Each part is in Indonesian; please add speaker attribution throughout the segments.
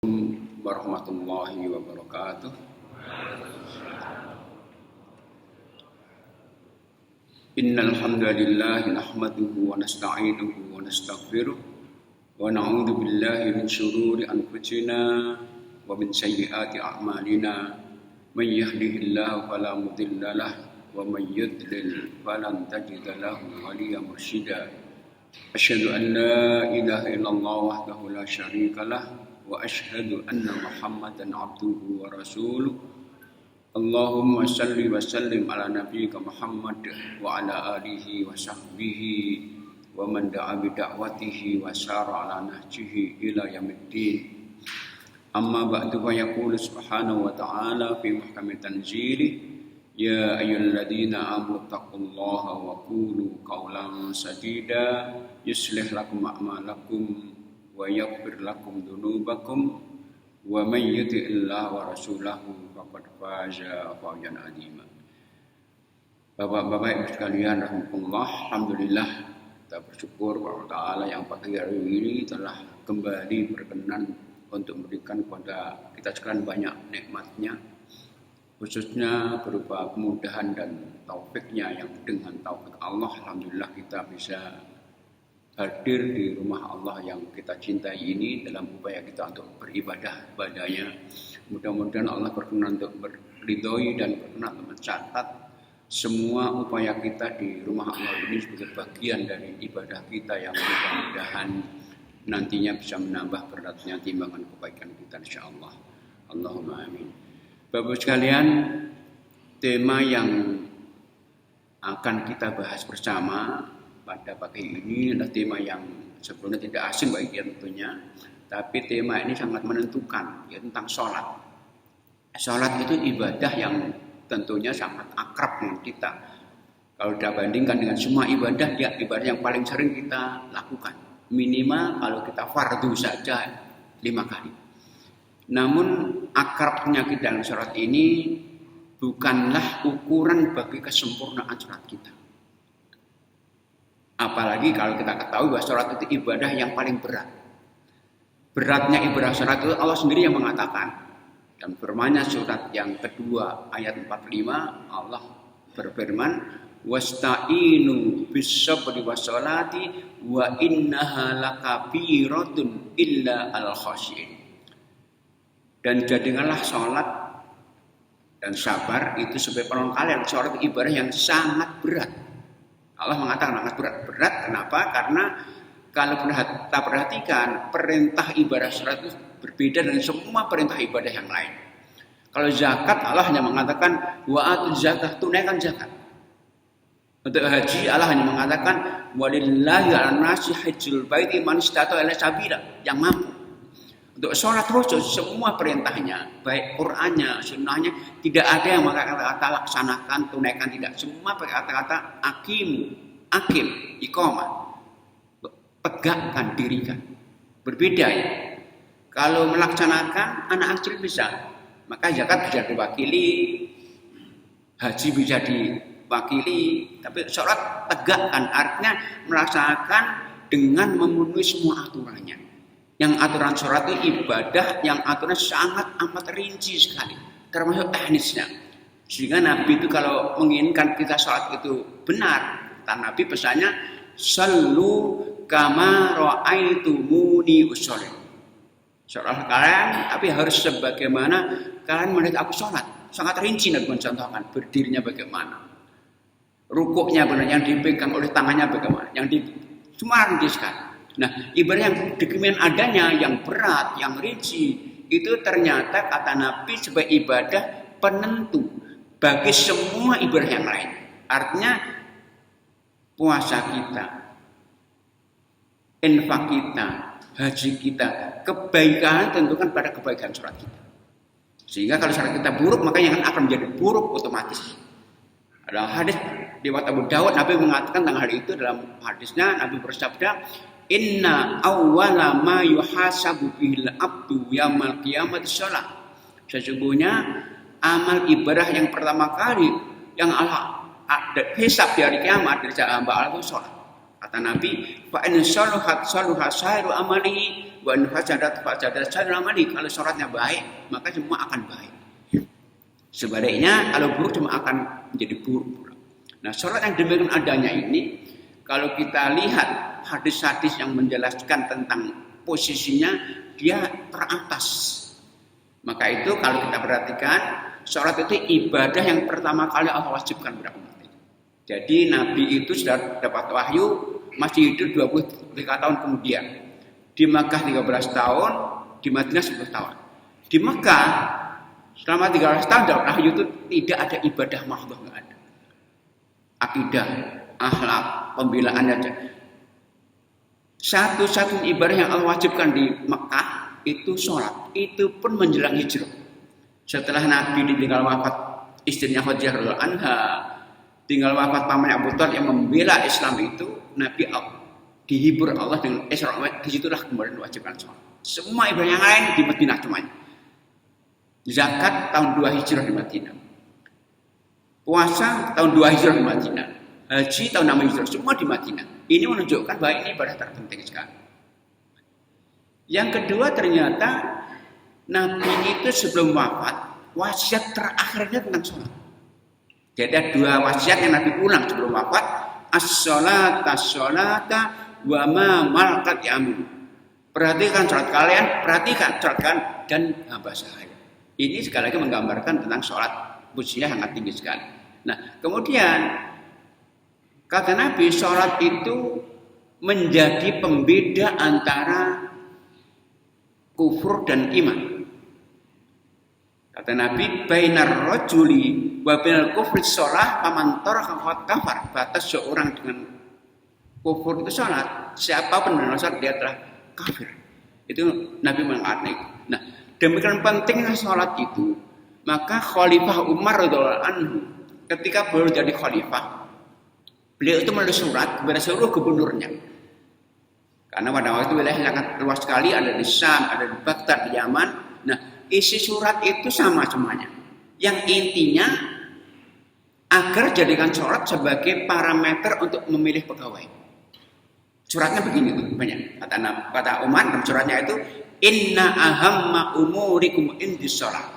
Speaker 1: Warahmatullahi wabarakatuh. Innal hamdalillah nahmaduhu wa nasta'inuhu wa nastaghfiruh wa na'udzu billahi min shururi anfusina wa min sayyiati a'malina. May yahdihillahu fala mudilla lahu wa may yudlil falan tajida lahu waliyyan mursyida. Asyhadu an la ilaha illallah wahdahu la syarika lahu wa asyhadu anna Muhammadan abduhu wa rasuluh. Allahumma salli wa sallim ala nabiyyika Muhammad wa ala alihi wa sahbihi wa man da'a bi da'watihi wa sara ala nahjihi ila yaumiddin. Amma ba'du fa yaqulu subhanahu wa ta'ala fi muhkami tanzilih, ya ayyuhalladzina amanu taqullaha wa qulu qawlan sadida yuslih lakum a'malakum wa yaghfir lakum dzunubakum wa may yuti'illaha wa rasulahu faqad faza fawzan 'azima. Bapak-bapak Ibu sekalian rahimakumullah, alhamdulillah kita bersyukur kepada Allah Ta'ala yang pada hari ini telah kembali berkenan untuk memberikan kepada kita sekalian banyak nikmat-Nya, khususnya berupa kemudahan dan taufiknya yang dengan taufik Allah alhamdulillah kita bisa hadir di rumah Allah yang kita cintai ini dalam upaya kita untuk beribadah padanya. Mudah-mudahan Allah berkenan untuk meridhoi dan berkenan untuk mencatat semua upaya kita di rumah Allah ini sebagai bagian dari ibadah kita yang mudah-mudahan nantinya bisa menambah beratnya timbangan kebaikan kita insyaallah. Allahumma amin. Bapak sekalian, tema yang akan kita bahas bersama pada pagi ini adalah tema yang sebelumnya tidak asing bagi kita tentunya, tapi tema ini sangat menentukan, yaitu tentang sholat. Sholat itu ibadah yang tentunya sangat akrab dengan kita. Kalau dibandingkan dengan semua ibadah, dia ibadah yang paling sering kita lakukan. Minimal kalau kita fardu saja 5 kali. Namun akrabnya kita dalam sholat ini bukanlah ukuran bagi kesempurnaan sholat kita. Apalagi kalau kita ketahui bahwa sholat itu ibadah yang paling berat. Beratnya ibadah sholat itu Allah sendiri yang mengatakan. Dan firman-Nya surat yang kedua ayat 45 Allah berfirman, wasta'inu bis-sabri was-sholati wa innaha lakabiratun illa al-khasyin. Dan jadikanlah sholat dan sabar itu sebagai penolong kalian. Sholat itu ibadah yang sangat berat. Allah mengatakan sangat berat. Kenapa? Karena kalau kita perhatikan perintah ibadah sholat itu berbeda dengan semua perintah ibadah yang lain. Kalau zakat Allah hanya mengatakan wa atuz zakah, tunaikan zakat. Untuk haji Allah hanya mengatakan walillahi 'alan nasi hajjul baiti man istata'a ilaihi sabila, yang mampu. Untuk sholat khusus semua perintahnya, baik Qur'annya, sunnahnya, tidak ada yang kata-kata laksanakan, tunaikan, tidak. Semua pakai kata-kata akim, iqamah, tegakkan, dirikan. Berbeda ya. Kalau melaksanakan anak kecil bisa, maka zakat bisa diwakili, haji bisa diwakili, tapi sholat tegakkan, artinya melaksanakan dengan memenuhi semua aturannya. Yang aturan sholat itu ibadah yang aturannya sangat amat rinci sekali, termasuk teknisnya. Sehingga Nabi itu kalau menginginkan kita sholat itu benar, kata Nabi pesannya, sallu kama ra'aitumuni usolli. Sholat kalian, tapi harus sebagaimana kalian melihat aku sholat. Sangat rinci Nabi mencontohkan berdirinya bagaimana, rukuknya benar, yang dipegang oleh tangannya bagaimana, yang semua rinci sekali. Nah, ibadah yang demikian adanya, yang berat, yang rinci, itu ternyata kata Nabi sebagai ibadah penentu bagi semua ibadah yang lain. Artinya puasa kita, infak kita, haji kita, kebaikan tentukan pada kebaikan sholat kita. Sehingga kalau sholat kita buruk, maka yang akan menjadi buruk otomatis. Ada hadis riwayat Abu Dawud, Nabi mengatakan tentang hal itu. Dalam hadisnya Nabi bersabda, inna awwala ma yuhasabu bihil abdu yaumil qiyamati shalah. Sesungguhnya amal ibadah yang pertama kali yang Allah hisab di hari kiamat dari hamba Allah itu salat. Kata Nabi, fa in saluhat saluha sairu amalihi wa in fasadat sayyidul amali. Kalau sholatnya baik, maka semua akan baik. Sebaliknya kalau buruk cuma akan menjadi buruk. Nah, sholat yang demikian adanya ini, kalau kita lihat hadis-hadis yang menjelaskan tentang posisinya, dia teratas. Maka itu kalau kita perhatikan, sholat itu ibadah yang pertama kali Allah wajibkan kepada umat. Jadi Nabi itu sudah dapat wahyu, masih hidup 23 tahun kemudian. Di Makkah 13 tahun, di Madinah 10 tahun. Di Makkah, selama 13 tahun dapat wahyu itu tidak ada ibadah mahdoh, nggak ada. Akidah, akhlak, pembelaan aja. Satu-satunya ibadah yang Allah wajibkan di Makkah itu sholat. Itu pun menjelang hijrah. Setelah Nabi ditinggal wafat istrinya Khadijah radhiyallahu anha, tinggal wafat pamannya Abu Thalib yang membela Islam itu, Nabi dihibur Allah dengan Isra Mi'raj. Disitulah kemudian diwajibkan sholat. Semua ibadah yang lain di Madinah semuanya. Zakat tahun 2 hijrah di Madinah. Puasa tahun 2 hijrah di Madinah. Haji tahun 6 hijrah, semua di Madinah. Ini menunjukkan bahwa ini ibadah terpenting sekali. Yang kedua, ternyata Nabi itu sebelum wafat, wasiat terakhirnya tentang sholat. Jadi ada 2 wasiat yang Nabi ulang sebelum wafat. As-sholata wa ma malakat ya'mun. Perhatikan sholat kalian, perhatikan sholat kalian, dan hamba sahaya. Ini sekali lagi menggambarkan tentang sholat, posisinya sangat tinggi sekali. Nah, kemudian kata Nabi, sholat itu menjadi pembeda antara kufur dan iman. Kata Nabi, bainar rajuli wa bainal kufri shalah faman taraka faqad kafar. Batas seorang dengan kufur itu salat, siapapun yang salat dia telah kafir. Itu Nabi mengatakan itu. Nah, demikian pentingnya salat itu, maka Khalifah Umar radhiyallahu anhu ketika beliau jadi khalifah, beliau itu menulis surat kepada seluruh gubernurnya. Karena pada waktu itu wilayah sangat luas sekali, ada di Syam, ada di Baghdad, di Yaman. Nah, isi surat itu sama semuanya. Yang intinya agar jadikan sholat sebagai parameter untuk memilih pegawai. Suratnya begini banyak. Kata Umar dalam suratnya itu, inna ahamma umurikum indis sholat.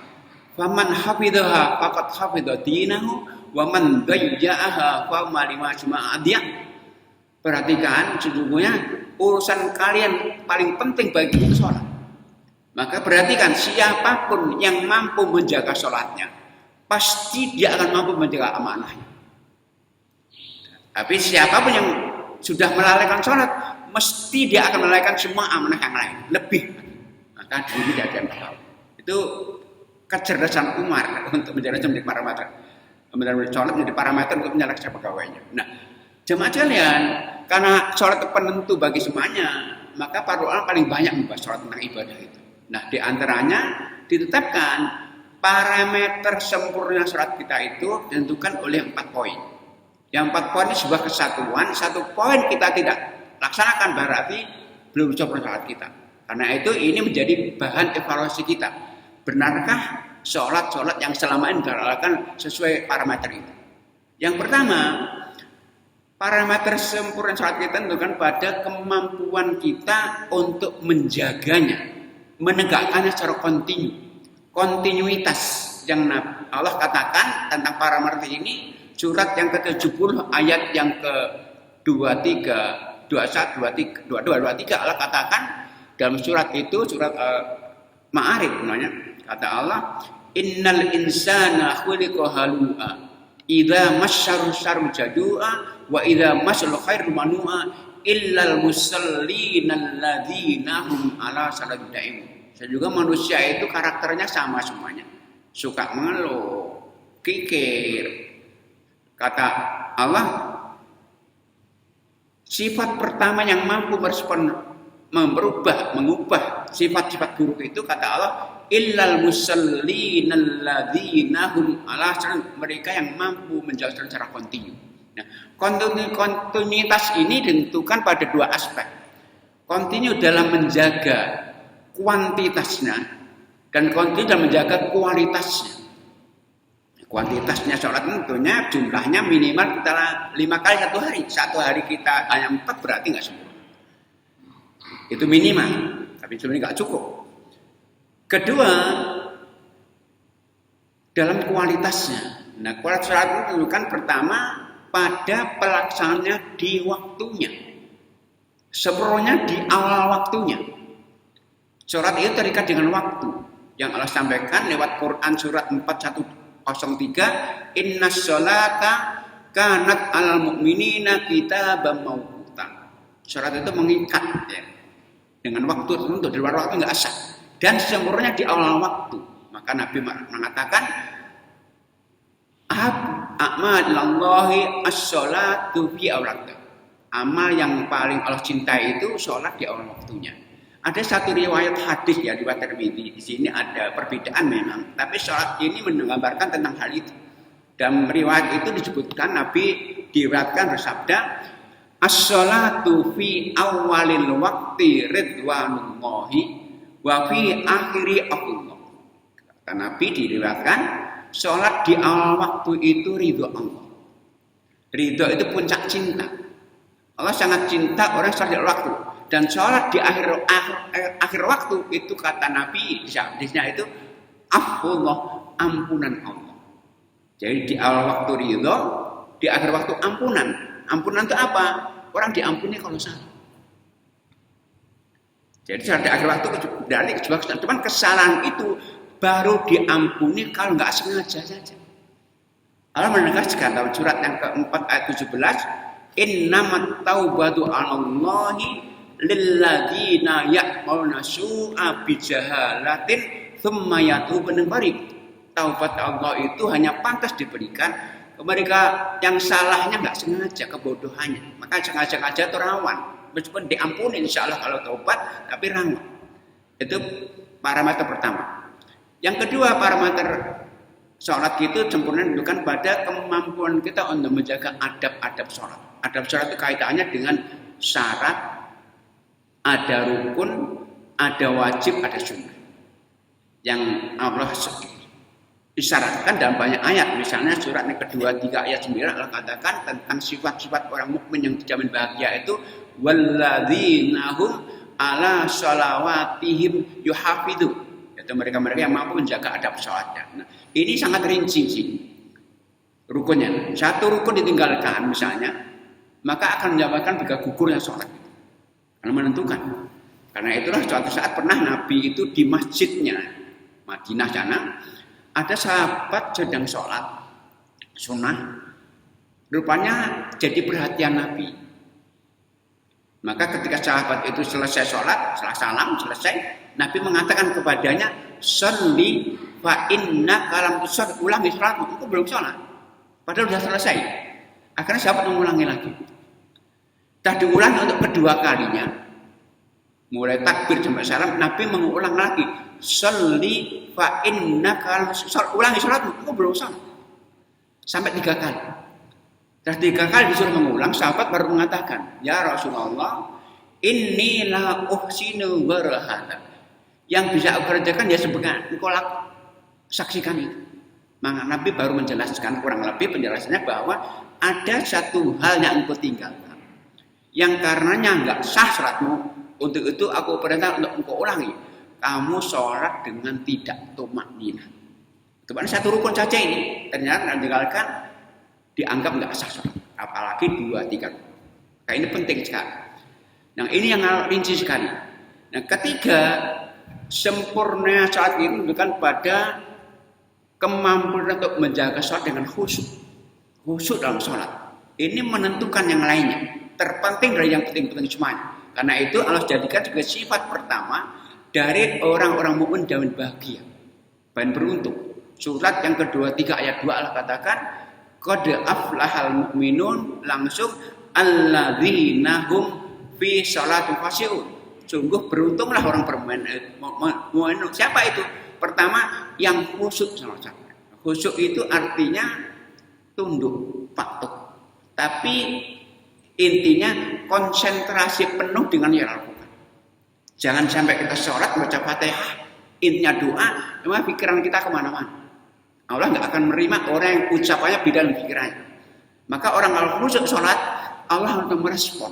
Speaker 1: Faman hafidhaha faqad hafidha dinahu wa man dayya'aha fa ma lima juma'adiyah. Perhatikan, sesungguhnya urusan kalian paling penting bagi itu sholat. Maka perhatikan, siapapun yang mampu menjaga sholatnya, pasti dia akan mampu menjaga amanahnya. Tapi siapapun yang sudah melalaikan sholat, mesti dia akan melalaikan semua amanah yang lain. Lebih. Maka diri tidak ada yang. Itu kecerdasan Umar untuk menjadi parameter. Sholat menjadi parameter untuk menyeleksi pegawainya. Nah, jemaah sekalian, karena sholat itu penentu bagi semuanya, maka para ulama paling banyak membahas sholat tentang ibadah itu. Nah, di antaranya ditetapkan parameter sempurna sholat kita itu ditentukan oleh 4 poin. Yang 4 poin ini sebuah kesatuan. 1 poin kita tidak laksanakan berarti belum sempurna sholat kita. Karena itu ini menjadi bahan evaluasi kita. Benarkah sholat yang selama ini dilakukan sesuai parameter itu? Yang pertama, parameter sempurna sholat kita tentukan pada kemampuan kita untuk menjaganya, menegakkannya secara kontinu. Kontinuitas yang Allah katakan tentang parameter ini, surat yang ke-70 ayat yang ke-23, 21, 23, 22, 23 Allah katakan dalam surat itu, surat Ma'arij namanya, kata Allah, innal insana khuliqa halu'a idza masyarru syarru jadua wa idza masyal khairu manua illal musallina alladzina hum ala salatihim daimun. Juga manusia itu karakternya sama semuanya, suka mengeluh, kikir. Kata Allah, sifat pertama yang mampu mengubah sifat-sifat buruk itu, kata Allah, illal musallina alladzina hum ala salatihim, mereka yang mampu menjaga secara kontinu. Nah, kontinuitas ini ditentukan pada 2 aspek. Kontinu dalam menjaga kuantitasnya dan kontinu dalam menjaga kualitasnya. Kuantitasnya sholat tentunya jumlahnya minimal kita 5 kali 1 hari. 1 hari kita hanya 4 berarti nggak sempurna. Itu minimal. Tapi sebenarnya nggak cukup. Kedua, dalam kualitasnya. Nah, kualitas sholat itu menunjukkan pertama pada pelaksanaannya di waktunya. Seperlunya di awal waktunya. Sholat itu terikat dengan waktu. Yang Allah sampaikan lewat Quran surat 4103, Innas sholata kanat alal mu'minina kitaban mawquta. Sholat itu mengikat ya, dengan waktu tertentu, di luar waktu nggak sah. Dan sempurna di awal waktu. Maka Nabi mengatakan, a'malallahi as-sholatu fi awraqta. Amal yang paling Allah cintai itu sholat di awal waktunya. Ada satu riwayat hadis ya, riwayat Tirmidzi. Di sini ada perbedaan memang, tapi sholat ini menggambarkan tentang hal itu. Dalam riwayat itu disebutkan Nabi diriwayatkan bersabda, as-sholatu fi awalil waqti ridwanullahi wa fi akhiri Allah. Kata Nabi diriwayatkan, sholat di awal waktu itu ridho Allah. Ridho itu puncak cinta. Allah sangat cinta orang sholat di awal waktu. Dan sholat di akhir waktu itu kata Nabi di hadisnya itu afullah, ampunan Allah. Jadi di awal waktu ridho, di akhir waktu ampunan. Ampunan itu apa? Orang diampuni kalau salah. Jadi sholat di akhir waktu dari kesalahan. Cuman kesalahan itu baru diampuni kalau nggak sengaja saja. Allah menegaskan dalam surat yang keempat ayat 17, innamat taubatu 'alallahi lilladzina ya'maluna su'a bijahalatin tsumma yatubun qarib. Taubat Allah itu hanya pantas diberikan ke mereka yang salahnya nggak sengaja, kebodohannya. Maka sengaja-sengaja itu rawan. Meskipun diampuni insya Allah kalau taubat, tapi rawan. Itu parameter pertama. Yang kedua, parameter sholat itu sempurna menunjukkan pada kemampuan kita untuk menjaga adab-adab sholat. Adab sholat itu kaitannya dengan syarat, ada rukun, ada wajib, ada sunnah. Yang Allah isyaratkan dalam banyak ayat. Misalnya surat yang kedua 3 ayat 9 Allah katakan tentang sifat-sifat orang mukmin yang dijamin bahagia itu walladzina hum ala sholawatihim yuhafidzu. Itu mereka-mereka yang mampu menjaga adab sholatnya. Nah, ini sangat rinci sih rukunnya. Satu rukun ditinggalkan misalnya, maka akan menyebabkan juga gugurnya sholat. Karena menentukan. Karena itulah suatu saat pernah Nabi itu di masjidnya Madinah sana, ada sahabat sedang sholat sunnah, rupanya jadi perhatian Nabi. Maka ketika sahabat itu selesai sholat, setelah salam selesai, Nabi mengatakan kepadanya, "Sholli fa inna kalam tushol." Ulangi sholatmu, itu belum sholat. Padahal sudah selesai. Akhirnya sahabat mengulangi lagi. Sudah diulang untuk kedua kalinya. Mulai takbir sampai salam, Nabi mengulang lagi. Sholli fa inna kalam tushol. Ulangi sholatmu, itu belum sholat. Sampai 3 kali. Sudah 3 kali disuruh mengulang, sahabat baru mengatakan, "Ya Rasulullah, inni la uhsinu gharahata." Yang bisa aku kerjakan ya sebenarnya engkau saksikan itu. Maka Nabi baru menjelaskan kurang lebih penjelasannya bahwa ada satu hal yang engkau tinggalkan, yang karenanya enggak sah sholatmu. Untuk itu aku perintah untuk engkau ulangi. Kamu sholat dengan tidak tumakninah. Itu kan satu rukun saja ini. Ternyata meninggalkan dianggap enggak sah sholat. Apalagi 2, 3. Nah, ini penting sekali. Nah ini yang rinci sekali. Nah ketiga, sempurna sholat ini bukan pada kemampuan untuk menjaga sholat dengan khusyuk. Khusyuk dalam sholat. Ini menentukan yang lainnya. Terpenting dari yang penting-penting semuanya. Karena itu Allah jadikan juga sifat pertama dari orang-orang mukmin dan bahagia. Dan beruntung. Surat yang kedua 3 ayat 2 Allah katakan, qad aflahal mu'minun, langsung alladzina hum fi sholati khashi'un. Sungguh beruntunglah orang bermain. Siapa itu? Pertama yang khusyuk salat. Khusyuk itu artinya tunduk, patuh. Tapi intinya konsentrasi penuh dengan yang lakukan. Jangan sampai kita sholat baca Fatihah, intinya doa, cuma pikiran kita kemana-mana. Allah nggak akan menerima orang yang ucapannya beda dengan pikirannya. Maka orang kalau khusyuk sholat, Allah akan merespon.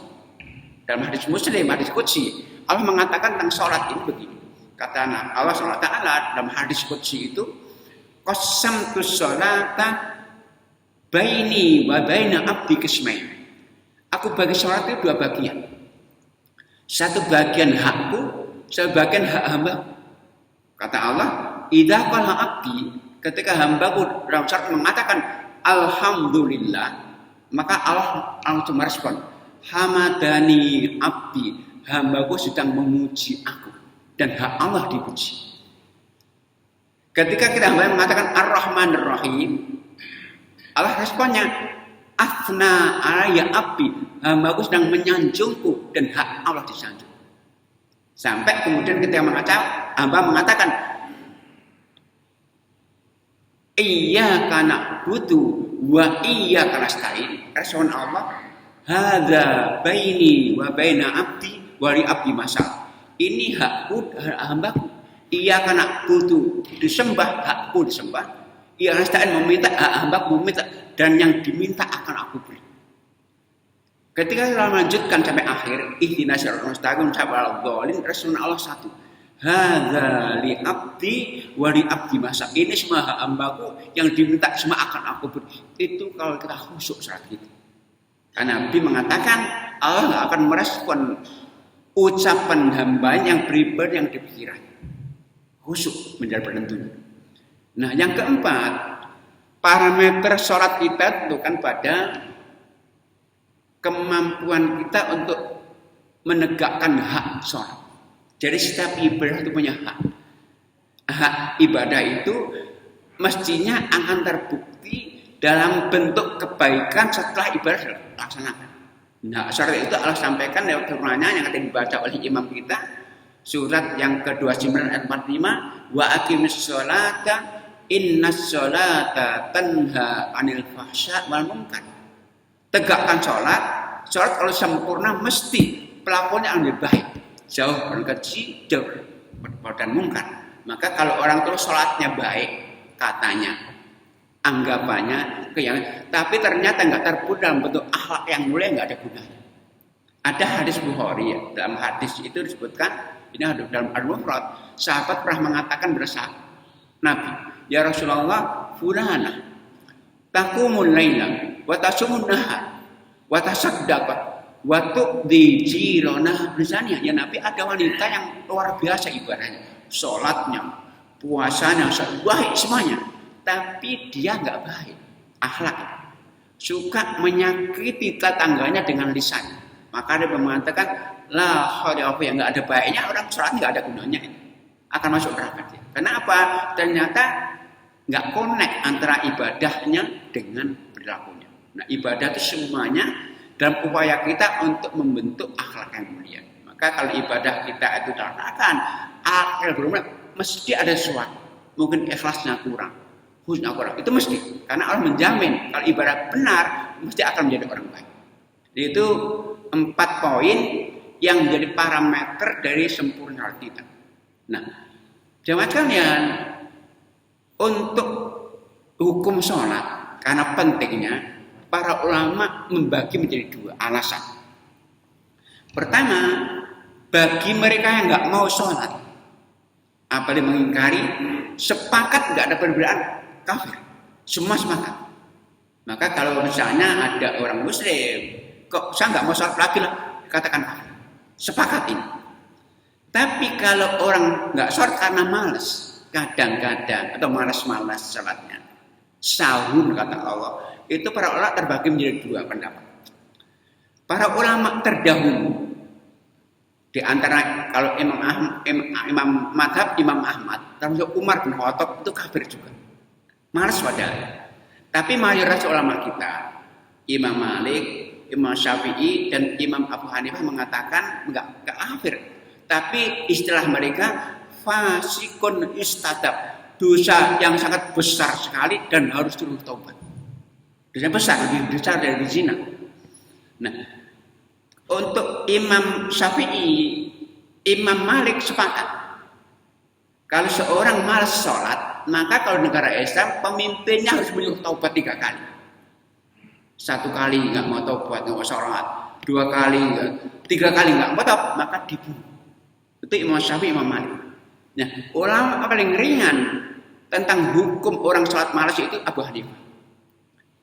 Speaker 1: Dalam hadis Muslim, hadis qudsi, Allah mengatakan tentang sholat ini begini. Kata Allah SWT dalam hadis qudsi itu, qasamtu sholata baini wa baina abdi qismain. Aku bagi sholat itu dua bagian. Satu bagian hakku, satu bagian hak hamba. Kata Allah, idza qala abdi, ketika hambaku dalam sholat mengatakan alhamdulillah, maka Allah langsung merespon, hamadani abdi, hambaku sedang memuji aku, dan hak Allah dipuji. Ketika kita hamba mengatakan ar-Rahmanir Rahim, Allah responnya afna alayya abdi, hambaku sedang menyanjungku, dan hak Allah disanjung. Sampai kemudian ketika hamba mengatakan iyyaka na'budu wa iyyaka nasta'in, respon Allah, hadza baini wa baina abdi wa li abdi masal. Ini hakku, hambaku. Iyyaka na'budu, disembah, hakku disembah. Iyyaka nasta'in, meminta, hambaku meminta, dan yang diminta akan aku beri. Ketika kita melanjutkan sampai akhir, ihdinas siratal mustaqim siratal ladzina, respon Allah satu, hadza li abdi wa li abdi masa. Ini semua hak hambaku, yang diminta semua akan aku beri. Itu kalau kita khusyuk saat itu. Karena Nabi mengatakan Allah nggak akan merespon ucapan hamba yang beribadah yang dipikiran. Khusyuk menjadi penentunya. Nah, yang keempat, parameter sholat kita tentukan pada kemampuan kita untuk menegakkan hak sholat. Jadi setiap ibadah itu punya hak. Hak ibadah itu mestinya akan terbukti dalam bentuk kebaikan setelah ibadah dilaksanakan. Nah, syarat itu Allah sampaikan lewat firman-Nya yang akan dibaca oleh imam kita, surat yang ke-29 ayat 45, wa aqimis sholata innas sholata tanha 'anil fahsya wal munkar. Tegakkan sholat kalau sempurna mesti pelakunya akan lebih baik, jauh dari keji, jauh dari mungkar. Maka kalau orang terus sholatnya baik, katanya, anggapannya, tapi ternyata nggak terpuji dalam bentuk akhlak yang mulia, nggak ada gunanya. Ada hadis Bukhari, ya. Dalam hadis itu disebutkan, ini ada dalam Al-Mufrad, sahabat pernah mengatakan bersama Nabi, ya Rasulullah, fulana taqumul laila wa tasumun nahar wa tasaddaqat wa tu'dhi jirana bizaniya. Ya Nabi, ada wanita yang luar biasa ibadahnya, sholatnya, puasanya, baik semuanya, tapi dia nggak baik akhlak, suka menyakiti tetangganya dengan lisan. Maka dia mengatakan la khaira yang nggak ada baiknya, orang sholat nggak ada gunanya, akan masuk neraka. Kenapa? Ternyata nggak connect antara ibadahnya dengan perilakunya. Nah, ibadah itu semuanya dalam upaya kita untuk membentuk akhlak yang mulia. Maka kalau ibadah kita itu dilaksanakan, akhlak berumur mesti ada sesuatu. Mungkin ikhlasnya kurang, husnul kurang. Itu mesti. Karena Allah menjamin kalau ibadah benar mesti akan menjadi orang baik. Itu 4 poin yang menjadi parameter dari sempurna kita. Nah, jemaat sekalian, untuk hukum sholat, karena pentingnya, para ulama membagi menjadi 2 alasan. Pertama, bagi mereka yang nggak mau sholat, apalagi mengingkari, sepakat nggak ada perbedaan, kafir, semua sepakat. Maka kalau misalnya ada orang Muslim, kok saya nggak mau sholat lagi lah, katakan kafir, sepakat ini. Tapi kalau orang nggak sholat karena malas, kadang-kadang atau malas-malas sholatnya, sahun kata Allah, itu para ulama terbagi menjadi 2 pendapat. Para ulama terdahulu di antara kalau Imam Madhab Imam Ahmad, termasuk Umar bin Khattab, itu kafir juga, malas padahal. Tapi mayoritas ulama kita, Imam Malik, Imam Syafi'i, dan Imam Abu Hanifah mengatakan enggak kafir. Tapi istilah mereka fasikun istadab, dosa yang sangat besar sekali dan harus terus taubat. Dosa besar, lebih besar dari zina. Nah, untuk Imam Syafi'i, Imam Malik sepakat. Kalau seorang malas sholat, maka kalau negara Islam pemimpinnya harus menyuruh taubat 3 kali. 1 kali nggak mau taubat, nggak mau sholat. 2 kali enggak, 3 kali enggak ngotot, maka dibunuh. Itu Imam Syafi'i, Imam Malik. Nah, ulama paling ringan tentang hukum orang sholat malas itu Abu Hanifah.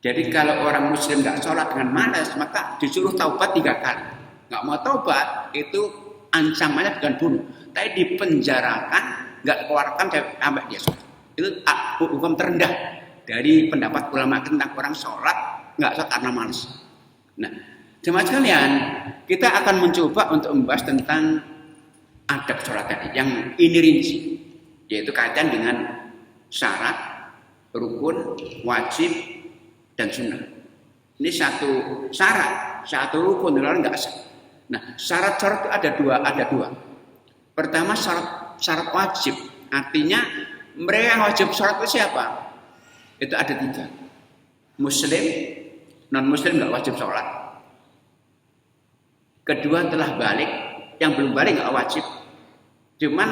Speaker 1: Jadi kalau orang muslim nggak sholat dengan malas, maka disuruh taubat 3 kali. Nggak mau taubat, itu ancamannya bukan bunuh, tapi dipenjarakan, nggak keluarkan sampai dia sholat. Itu hukum terendah dari pendapat ulama tentang orang sholat nggak sholat karena malas. Nah, jemaah sekalian, kita akan mencoba untuk membahas tentang adab sholat tadi yang ini rinci, yaitu kaitan dengan syarat, rukun, wajib, dan sunnah. Ini satu syarat, satu rukun, lain nggak sah. Nah, syarat-syarat itu ada dua. Pertama syarat wajib, artinya mereka yang wajib sholat itu siapa? Itu ada 3. Muslim, non muslim nggak wajib sholat. Kedua telah balik, yang belum balik nggak wajib. Cuman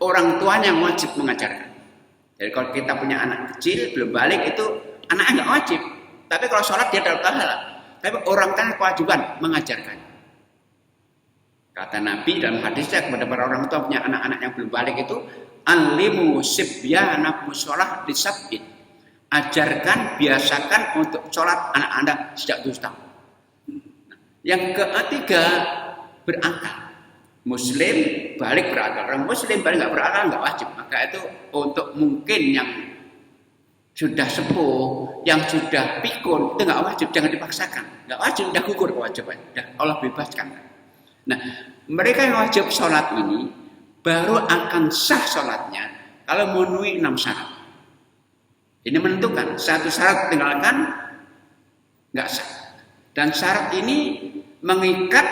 Speaker 1: orang tuanya yang wajib mengajarkan. Jadi kalau kita punya anak kecil belum balik itu anaknya nggak wajib. Tapi kalau sholat dia dapat pahala. Tapi orang kan kewajiban mengajarkan. Kata Nabi dalam hadisnya kepada para orang tua punya anak-anak yang belum balik itu, alimu sibyanakum sholat disabit. Ajarkan, biasakan untuk sholat anak-anak sejak 7 tahun. Yang ketiga berakal. Muslim balik berakal. Orang muslim balik nggak berakal nggak wajib. Maka itu untuk mungkin yang sudah sepuh, yang sudah pikun itu nggak wajib, jangan dipaksakan. Nggak wajib, udah gugur kewajiban. Udah Allah bebaskan. Nah, mereka yang wajib sholat ini baru akan sah sholatnya kalau memenuhi 6 syarat. Ini menentukan, 1 syarat tinggalkan nggak sah. Dan syarat ini mengikat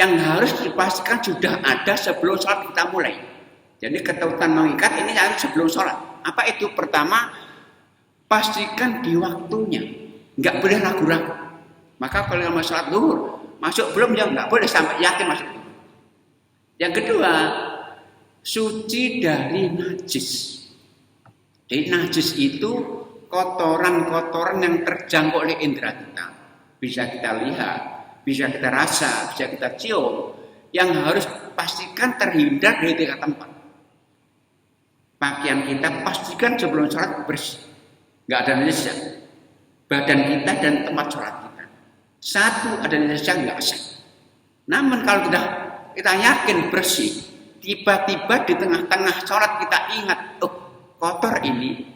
Speaker 1: yang harus dipastikan sudah ada sebelum sholat kita mulai. Jadi ketentuan mengikat ini harus sebelum sholat. Apa itu? Pertama, pastikan di waktunya, nggak boleh ragu-ragu. Maka kalau mau sholat zuhur masuk belum ya nggak boleh sampai yakin masuk. Yang kedua, suci dari najis. Jadi najis itu kotoran-kotoran yang terjangkau oleh indera kita. Bisa kita lihat, bisa kita rasa, bisa kita cium. Yang harus pastikan terhindar dari 3 tempat. Pakaian kita pastikan sebelum sholat bersih. Nggak ada najisnya. Badan kita dan tempat sholat kita. 1 ada najisnya nggak sah. Namun kalau kita yakin bersih, tiba-tiba di tengah-tengah sholat kita ingat, oh kotor ini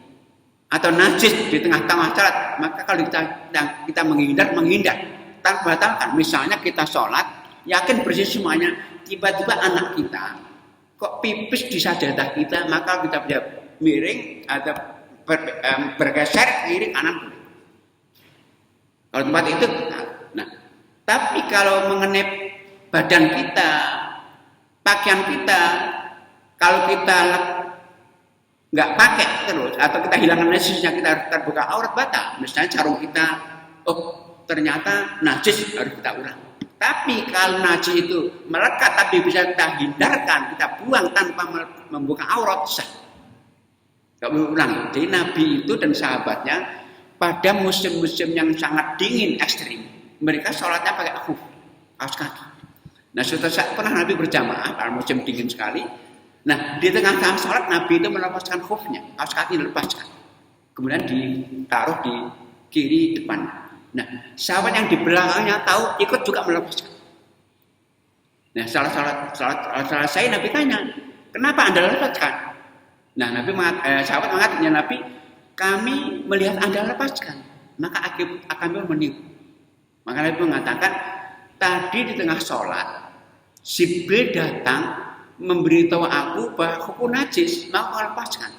Speaker 1: atau najis di tengah-tengah sholat, maka kalau kita menghindar tanpa batalkan. Misalnya kita sholat, yakin bersih semuanya, tiba-tiba anak kita kok pipis di sajadah kita, maka kita bisa miring atau bergeser kiri kanan. Kalau tempat itu, nah, tapi kalau mengenai badan kita, pakaian kita, kalau kita nggak pakai terus atau kita hilangkan najisnya, kita terbuka aurat batal. Misalnya sarung kita, oh ternyata najis, harus kita ulang. Tapi kalau najis itu melekat tapi bisa kita hindarkan, kita buang tanpa membuka aurat, sah. Gak boleh ulang. Jadi Nabi itu dan sahabatnya pada musim-musim yang sangat dingin ekstrim, mereka sholatnya pakai khuf, kaos kaki. Nah suatu saat pernah Nabi berjamaah pada musim dingin sekali. Nah di tengah-tengah sholat Nabi itu melepaskan khufnya, kaos kaki dilepaskan, kemudian ditaruh di kiri depan. Nah sahabat yang di belakangnya tahu, ikut juga melepaskan. Nah salah saya Nabi tanya, kenapa Anda lepaskan? Nah sahabat mengatakan, Nabi, kami melihat Anda lepaskan, maka kami meniru. Maka Nabi mengatakan, tadi di tengah sholat, Jibril datang memberitahu aku bahwa hukum najis, mau lepaskan.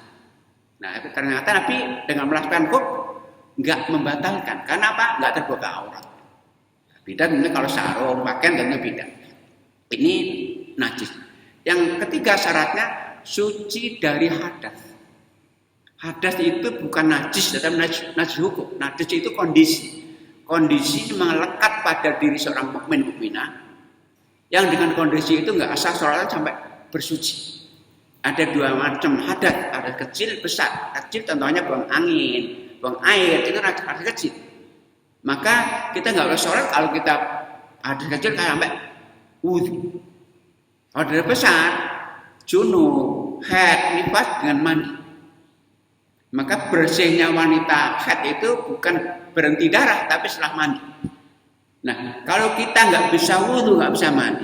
Speaker 1: Nah ternyata Nabi dengan melakukan hukum nggak membatalkan. Karena apa? Nggak terbuka aurat. Beda tentunya kalau sarung, pakaian tentunya beda. Ini najis. Yang ketiga syaratnya suci dari hadas. Hadas itu bukan najis, tetapi najis hukum. Najis itu kondisi. Kondisi melekat pada diri seorang mukminah yang dengan kondisi itu nggak asal sholat sampai bersuci. Ada 2 macam hadas, ada kecil, besar. Kecil contohnya buang angin, buang air, itu hadas kecil. Maka kita nggak boleh sholat kalau kita Hadas kecil kayak sampai wudhu. Kalau hadas besar, junub, haid, nifas dengan mandi. Maka bersihnya wanita haid itu bukan berhenti darah, tapi setelah mandi. Nah, kalau kita nggak bisa wudhu, nggak bisa mandi,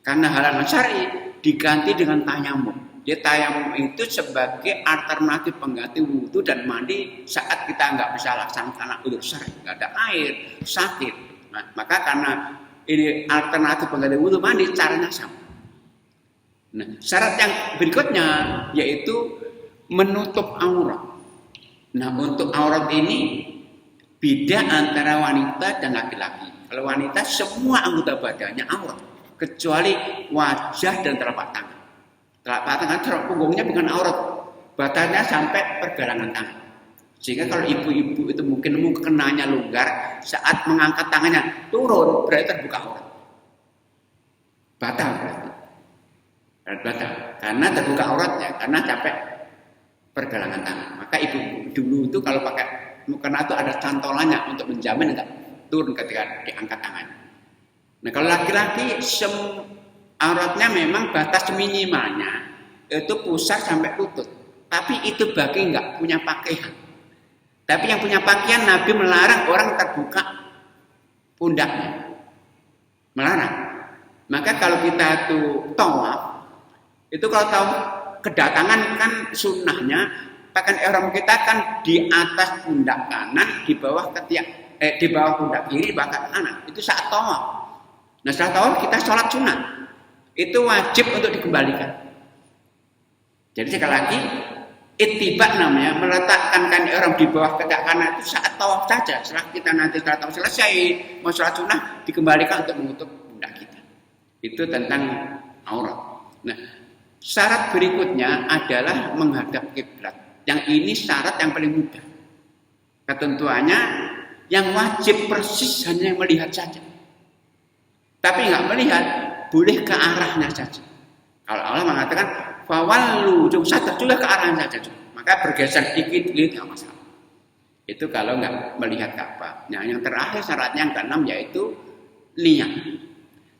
Speaker 1: karena halangan syar'i, diganti dengan tayamum. Jadi tayamum itu sebagai alternatif pengganti wudhu dan mandi saat kita nggak bisa laksanakan udzur syar'i, nggak ada air, sakit. Nah, maka karena ini alternatif pengganti wudhu mandi, caranya sama. Nah, syarat yang berikutnya yaitu menutup aurat. Nah, untuk aurat ini beda antara wanita dan laki-laki. Kalau wanita semua anggota badannya aurat, kecuali wajah dan telapak tangan. Telapak tangan, punggungnya bukan aurat, badannya sampai pergelangan tangan. Sehingga kalau ibu-ibu itu mungkin kenanya longgar, saat mengangkat tangannya turun, berarti terbuka aurat. Batal berarti. Batal. Karena terbuka auratnya, karena sampai pergelangan tangan. Maka ibu dulu itu kalau pakai mukena itu ada cantolannya untuk menjamin enggak turun ketika diangkat tangan. Nah, kalau laki-laki auratnya memang batas minimalnya itu pusar sampai lutut. Tapi itu bagi enggak punya pakaian. Tapi yang punya pakaian Nabi melarang orang terbuka pundaknya. Melarang. Maka kalau kita tuh tawaf, itu kalau tawaf kedatangan kan sunnahnya pakaian ihram kita kan di atas pundak kanan, di bawah di bawah pundak kiri, bahkan kanan. Itu saat tawaf. Nah, setelah tawaf kita sholat sunat. Itu wajib untuk dikembalikan. Jadi sekali lagi, ittiba namanya, meletakkan kain ihram di bawah pundak kanan itu saat tawaf saja. Setelah kita nanti setelah tawaf selesai, mau sholat sunat, dikembalikan untuk menutup pundak kita. Itu tentang aurat. Nah, syarat berikutnya adalah menghadap kiblat. Yang ini syarat yang paling mudah. Ketentuannya yang wajib persis hanya melihat saja. Tapi nggak melihat, boleh ke arahnya saja. Kalau Allah mengatakan fawallu juga ke arahnya saja. Maka bergeser dikit-dikit nggak masalah. Itu kalau nggak melihat Ka'bah. Nah, yang terakhir syaratnya yang keenam yaitu niat.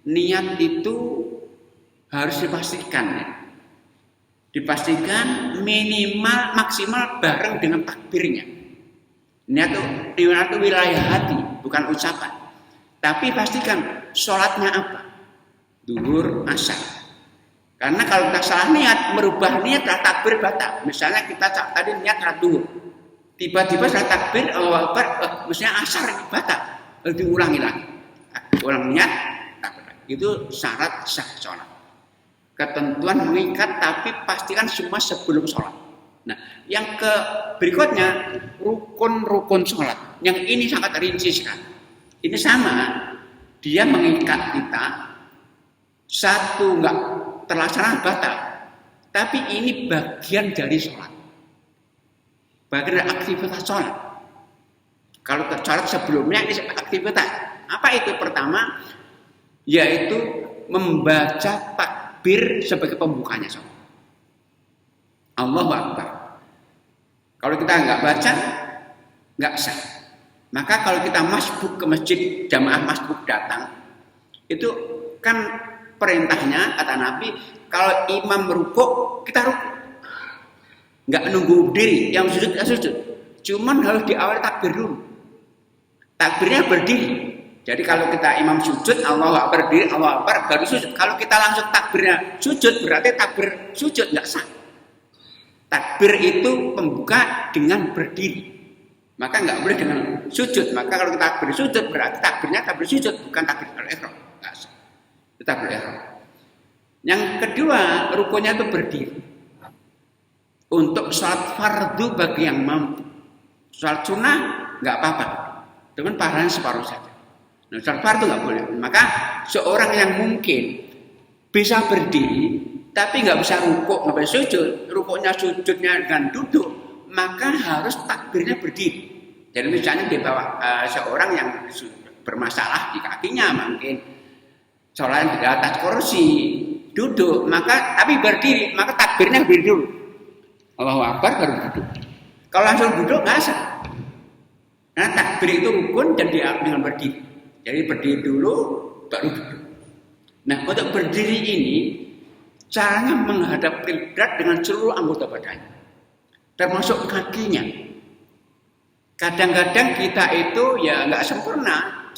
Speaker 1: Niat itu harus dipastikan ya. Dipastikan minimal maksimal bareng dengan takbirnya. Niat itu wilayah hati, bukan ucapan. Tapi pastikan sholatnya apa? Zuhur, asar. Karena kalau kita salah niat, merubah niat takbir batal. Misalnya kita tadi niat salat zuhur, tiba-tiba salat takbir misalnya asar batal, diulangi lagi. Ulang niat, takbir. Itu syarat sah sholat. Ketentuan mengikat tapi pastikan semua sebelum sholat. Nah, yang berikutnya rukun-rukun sholat. Yang ini sangat rinci sekali. Ini sama, dia mengikat kita satu enggak terlaksana batal, tapi ini bagian dari sholat, bagian dari aktivitas sholat. Kalau sholat sebelumnya ini aktivitas. Apa itu? Pertama, yaitu membaca takbir sebagai pembukanya sholat. Allahu Akbar. Kalau kita nggak baca, nggak sah. Maka kalau kita masbuk ke masjid, jamaah masbuk datang, itu kan perintahnya kata Nabi, kalau imam rukuk, kita rukuk. Nggak nunggu berdiri, yang sujud kita sujud. Cuman harus diawali takbir dulu. Takbirnya berdiri. Jadi kalau kita imam sujud, Allahu Akbar berdiri, Allahu Akbar baru sujud. Kalau kita langsung takbirnya sujud, berarti takbir sujud nggak sah. Takbir itu pembuka dengan berdiri. Maka nggak boleh dengan sujud. Maka kalau kita takbir sujud, berarti takbirnya takbir sujud, bukan takbir ihram. Nggak sah. Itu takbir ihram. Yang kedua, rukunnya itu berdiri. Untuk sholat fardu bagi yang mampu. Sholat sunnah nggak apa-apa. Cuman pahalanya separuh saja. Nah, sholat fardu nggak boleh. Maka seorang yang mungkin bisa berdiri, tapi nggak bisa rukuk, nggak bisa sujud, rukuknya sujudnya dan duduk, maka harus takbirnya berdiri. Jadi misalnya di bawah seorang yang bermasalah di kakinya, mungkin sholat di atas kursi, duduk, maka tapi berdiri, maka takbirnya berdiri dulu. Allahu Akbar baru duduk. Kalau langsung duduk nggak sah. Karena takbir itu rukun dan dia dengan berdiri. Jadi berdiri dulu, baru duduk. Nah, untuk berdiri ini caranya menghadap kiblat dengan seluruh anggota badannya, termasuk kakinya. Kadang-kadang kita itu ya nggak sempurna,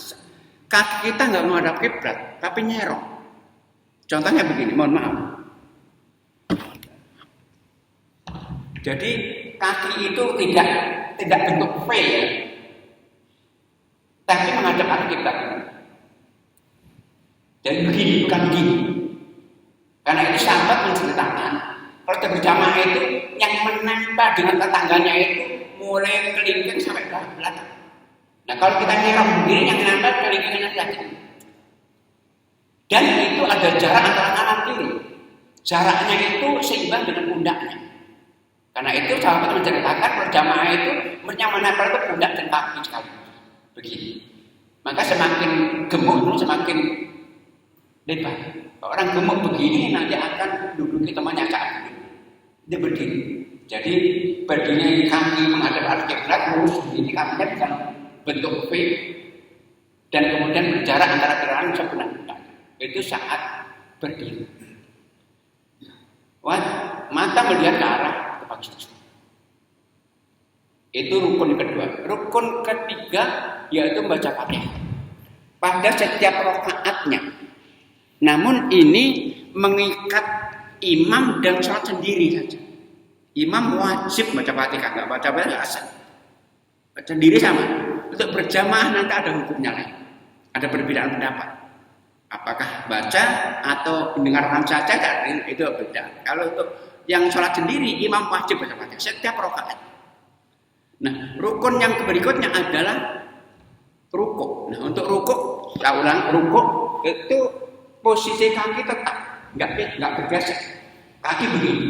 Speaker 1: kaki kita nggak menghadap kiblat, tapi nyerong. Contohnya begini, mohon maaf. Jadi kaki itu tidak bentuk V ya, tapi menghadap arah kiblat. Jadi begini, bukan begini. Karena itu sahabat menceritakan, kalau kita berjamaah itu yang menempel dengan tetangganya itu mulai kelingking sampai ke belakang. Nah kalau kita nyerong begini, yang menempel kelingkingnya lagi. Dan itu ada jarak antara kanan kiri. Jaraknya itu seimbang dengan pundaknya. Karena itu sahabat menceritakan berjamaah itu yang menempel itu pundak dan kaki sekali. Begini. Maka semakin gemuk semakin lebar. Orang gemuk begini nanti akan duduki temannya saat ini. Dia berdiri. Jadi berdiri kaki menghadap arah kiblat, lurus begini kakinya bukan bentuk V, dan kemudian berjarak antara gerakan sebelah. Itu saat berdiri. Mata melihat ke arah tempat sujud. Itu rukun kedua. Rukun ketiga yaitu membaca Fatihah pada setiap rakaatnya. Namun ini mengikat imam dan sholat sendiri saja. Imam wajib baca Fatihah, nggak baca Fatihah nggak asal. Baca sendiri sama. Untuk berjamaah nanti ada hukumnya lain. Ada perbedaan pendapat. Apakah baca atau mendengarkan saja, itu beda. Kalau untuk yang sholat sendiri, imam wajib baca Fatihah setiap rakaat. Nah, rukun yang berikutnya adalah rukuk. Nah, untuk rukuk, saya ulang, rukuk itu posisi kaki tetap, nggak bergeser. Kaki begini.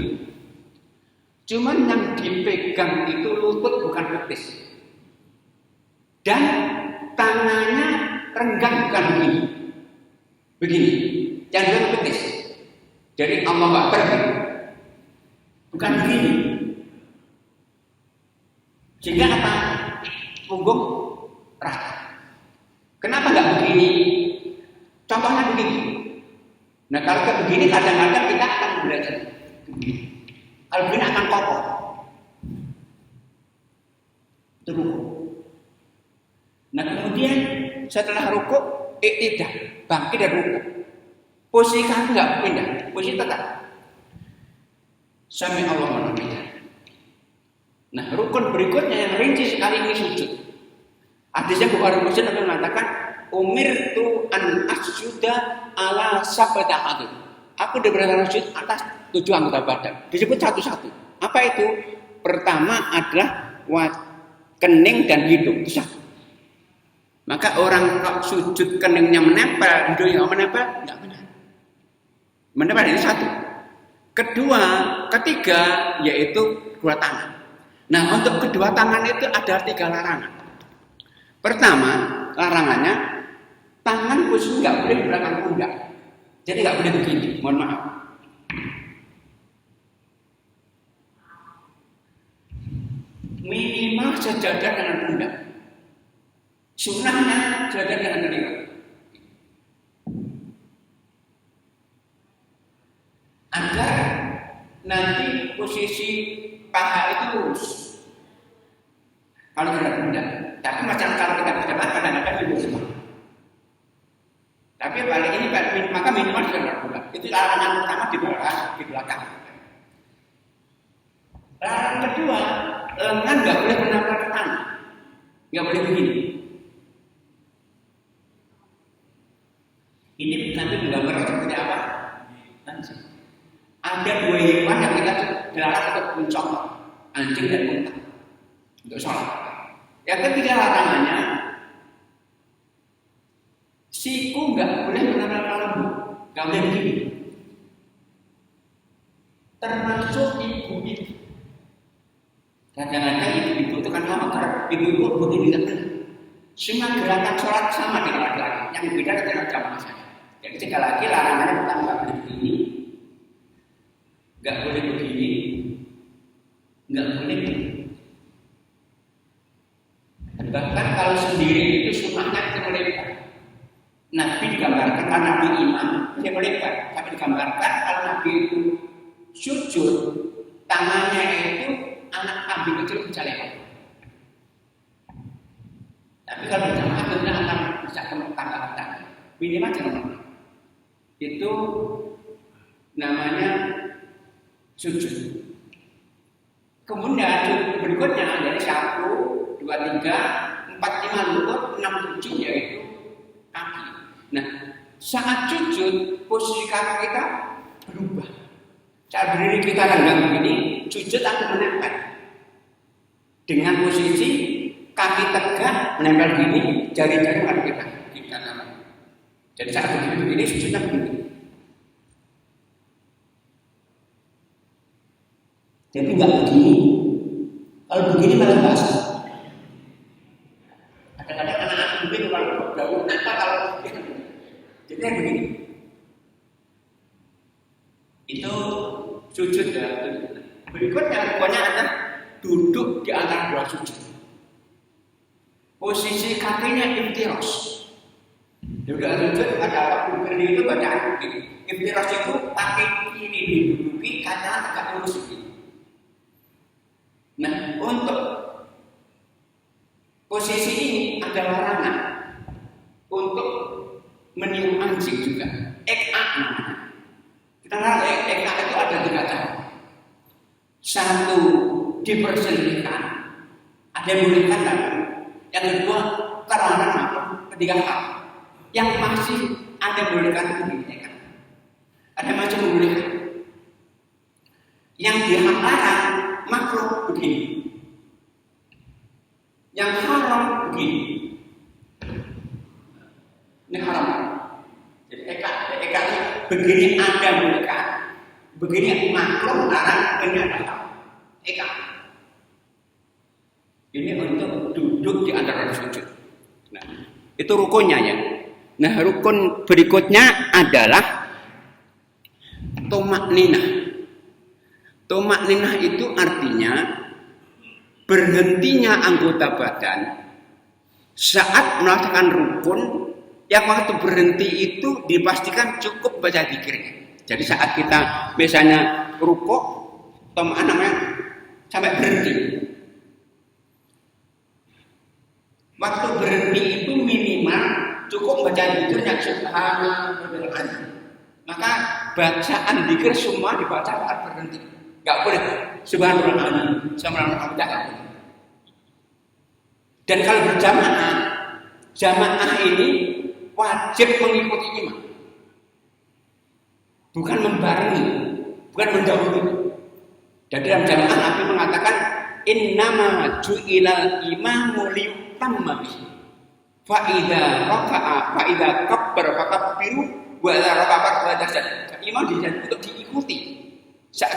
Speaker 1: Cuman yang dipegang itu lutut bukan betis. Dan tangannya renggang bukan begini. Begini. Yang bukan betis. Jadi Allah Akbar bukan begini. Sehingga apa? Punggung rata. Kenapa nggak begini? Contohnya begini. Nah kalau kayak begini kadang-kadang kita akan belajar begini. Kalau begini akan kokoh. Itu rukuk. Nah kemudian setelah rukuk, iktidah, bangkit dari rukuk. Posisi kaki nggak pindah, posisi tetap. Sami Allah menampikan. Nah rukun berikutnya yang rinci sekali ini sujud. Hadisnya Bukhari Muslim mengatakan, umirtu an asjuda ala sabata adu. Aku diperintahkan sujud atas 7 anggota badan. Disebut satu-satu. Apa itu? Pertama adalah kening dan hidung. Itu satu. Maka orang kalau sujud keningnya menempel, hidungnya menempel, enggak benar. Menempel ini satu. Kedua, ketiga yaitu kedua tangan. Nah, untuk kedua tangan itu ada 3 larangan. Pertama, larangannya tangan khusus nggak boleh di belakang pundak. Jadi nggak boleh begini, mohon maaf. Minimal sejajar dengan pundak. Sunnahnya sejajar dengan telinga. Agar nanti posisi paha itu lurus. Kalau tidak pundak. Tapi macam kalau kita berjalan kadang-kadang itu semua. Tapi balik ini maka minimal di belakang. Itu larangan pertama di belakang. Larangan kedua, lengan nggak boleh menempel ke tanah, nggak boleh begini. Ini nanti menggambar seperti apa? Ada 2 hewan yang kita dilarang untuk mencontoh, anjing dan unta untuk sholat. Yang ketiga larangannya, siku nggak boleh menempel ke lembut, nggak boleh begini. Termasuk ibu-ibu. Kadang-kadang ibu-ibu itu kan lama karena ibu-ibu begini nggak benar. Semua gerakan sholat sama dengan laki-laki. Yang beda adalah jamaah saja. Jadi sekali lagi larangannya pertama nggak boleh begini, nggak boleh begini, nggak boleh begini. Bahkan kalau sendiri itu sunnahnya itu melebar. Nabi digambarkan imam dia melebar. Tapi digambarkan kalau Nabi itu sujud, tangannya itu anak kambing kecil bisa lewat. Tapi kalau berjamaah tentunya akan bisa tanggal tangan. Minimal jangan. Itu namanya sujud. Kemudian berikutnya dari 1, 2, 3, 4, 5 lutut, 6, 7 yaitu kaki. Nah, saat sujud posisi kaki kita berubah. Saat berdiri kita renggang begini, sujud akan menempel. Dengan posisi kaki tegak menempel gini, jari-jari akan kita kanan. Jadi saat begini sujudnya begini.
Speaker 2: Tapi nggak begini. Kalau begini malah basah.
Speaker 1: Kadang-kadang anak-anak begini kalau jauh apa kalau begini. Jadi begini. Itu sujud ya. Berikutnya rupanya ada duduk di antara dua sujud. Posisi kakinya iftiros. Juga sujud ada apa? Berdiri itu bacaan begini. Iftiros itu kaki kiri diduduki, kanan tegak lurus begini. Nah, untuk posisi ini ada larangan untuk meniup anjing juga. Eka namanya. Kita larang eka itu ada 3 cara. 1 dipersilahkan, ada yang bolehkan dan yang kedua terlarang maupun ketiga hal. Yang masih ada yang bolehkan itu eka. Ada macam membolehkan. Yang dilarang makruh begini, yang haram begini. Ini haram. Jadi eka begini ada mereka, begini makruh larang, ini ada haram. Eka. Ini untuk duduk di antara sujud. Nah, itu rukunnya ya. Nah, rukun berikutnya adalah tumakninah. Tumakninah itu artinya berhentinya anggota badan saat melaksanakan rukun. Yang waktu berhenti itu dipastikan cukup baca zikirnya. Jadi saat kita misalnya rukuk, namanya sampai berhenti. Waktu berhenti itu minimal cukup baca zikirnya subhanallah. Maka bacaan zikir semua dibaca saat berhenti. Gak boleh subhanallah tidak. Dan kalau berjamaah, jamaah ini wajib mengikuti imam, bukan membarengi, bukan mendahului. Dan dalam jamaah Nabi mengatakan innama ju'ilal imamu liyutamma bihi fa idza raka'a fa idza kabbara fakabbiru wa idza raka'a fajasad. Imam dijadikan untuk diikuti. Saat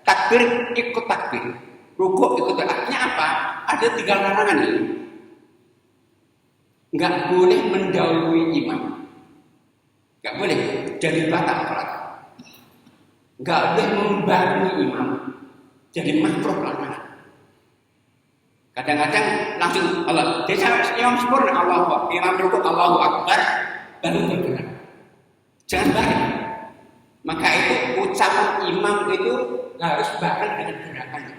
Speaker 1: takbir ikut takbir, rukuk ikut. Artinya apa? Ada 3 larangan ini. Enggak boleh mendahului imam, enggak boleh jadi batal salat, enggak boleh membarengi imam, jadi makruh larangan. Kadang-kadang langsung Allah, jadi imam sempurna Allahu Akbar, imam rukuk Allahu Akbar, baru bergerak. Jangan bareng. Maka itu ucapan imam itu harus bareng dengan gerakannya.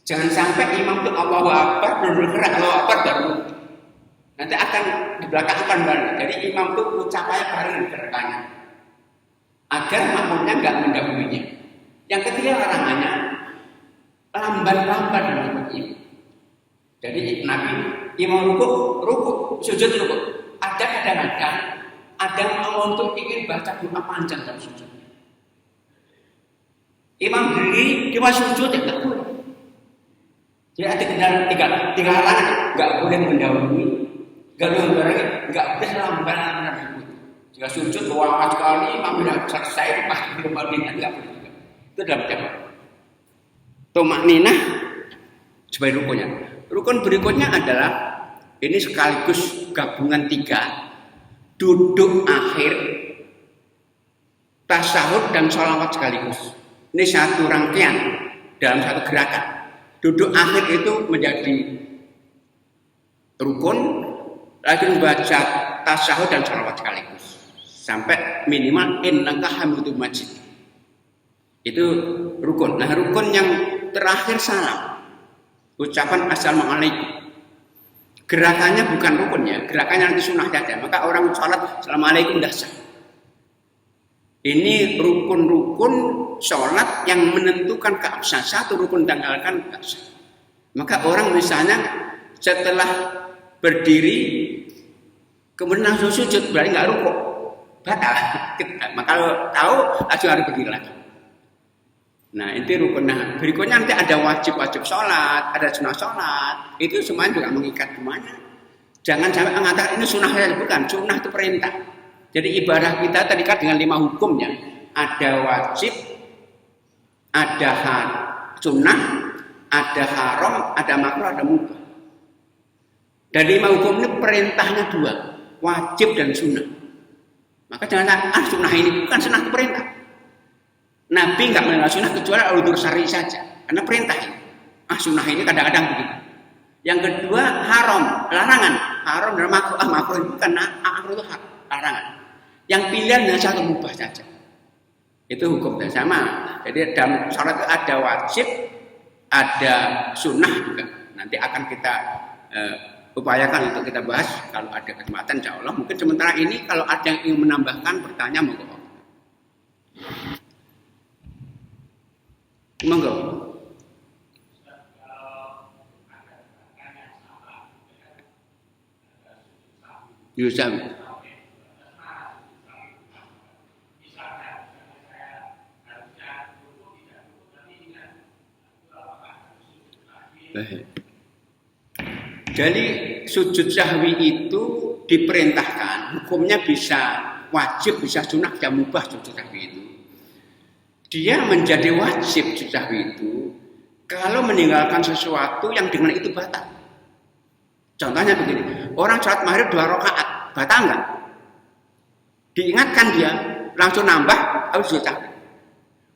Speaker 1: Jangan sampai imam itu Allahu Akbar belum bergerak, Allahu Akbar baru. Nanti akan di belakang akan bareng. Jadi imam itu ucapannya bareng gerakannya, agar makmumnya enggak mendahulunya. Yang ketiga larangannya lamban-lamban mengikut imam. Jadi Nabi imam rukuk, sujud rukuk. Ada kadang-kadang ada mau untuk ingin baca doa panjang dalam sujud. Imam berdiri, dia sujud tidak boleh. Jadi ada tiga larangan, enggak boleh mendahului, enggak boleh membarengi, enggak boleh lamban-lamban ikut. Jika sujud lama sekali, imam sudah selesai pasti kembali enggak boleh juga. Itu dalam jamaah. Tumakninah sebagai rukunnya. Rukun berikutnya adalah ini sekaligus gabungan 3, duduk akhir, tasyahud dan sholawat sekaligus. Ini satu rangkaian dalam satu gerakan. Duduk akhir itu menjadi rukun, lagi membaca tasyahud dan sholawat sekaligus. sampai minimal innaka hamidum majid. Itu rukun. Nah, rukun yang terakhir salam. Ucapan assalamualaikum. Gerakannya bukan rukunnya, gerakannya nanti sunnah saja. Maka orang sholat assalamualaikum dah sah. Ini rukun-rukun sholat yang menentukan keabsahan. Satu rukun tanggalkan keabsahan. Maka orang misalnya setelah berdiri kemudian langsung sujud, berarti nggak rukuk, batal. Maka kalau tahu langsung harus berdiri lagi. Nah, itu rukun. Nah, berikutnya nanti ada wajib-wajib sholat, ada sunnah sholat. Itu semuanya juga mengikat semuanya. Jangan sampai mengatakan ini sunnah saja, bukan. Sunnah itu perintah. Jadi ibadah kita terikat dengan 5 hukumnya. Ada wajib, ada sunnah, ada haram, ada makruh, ada mubah. Dari 5 hukum ini perintahnya 2, wajib dan sunnah. Maka jangan sunnah ini bukan, sunnah itu perintah. Nabi nggak mengenal sunnah kecuali al-udzur syar'i saja, karena perintah ini. Sunnah ini kadang-kadang begitu. Yang kedua haram, larangan. Haram dan makruh, makruh itu bukan, makruh itu larangan. Yang pilihan hanya satu, mubah saja. Itu hukum dan sama. Jadi dalam sholat itu ada wajib, ada sunnah juga. Nanti akan kita upayakan untuk kita bahas kalau ada kesempatan, insya Allah. Mungkin sementara ini kalau ada yang ingin menambahkan, bertanya monggo. Monggo. Yusam. Jadi sujud sahwi itu diperintahkan, hukumnya bisa wajib, bisa sunnah, bisa mubah sujud sahwi itu. Dia menjadi wajib sujud sahwi itu kalau meninggalkan sesuatu yang dengan itu batal. Contohnya begini, orang sholat maghrib 2 rakaat, batal enggak? Diingatkan dia, langsung nambah, harus sujud sahwi.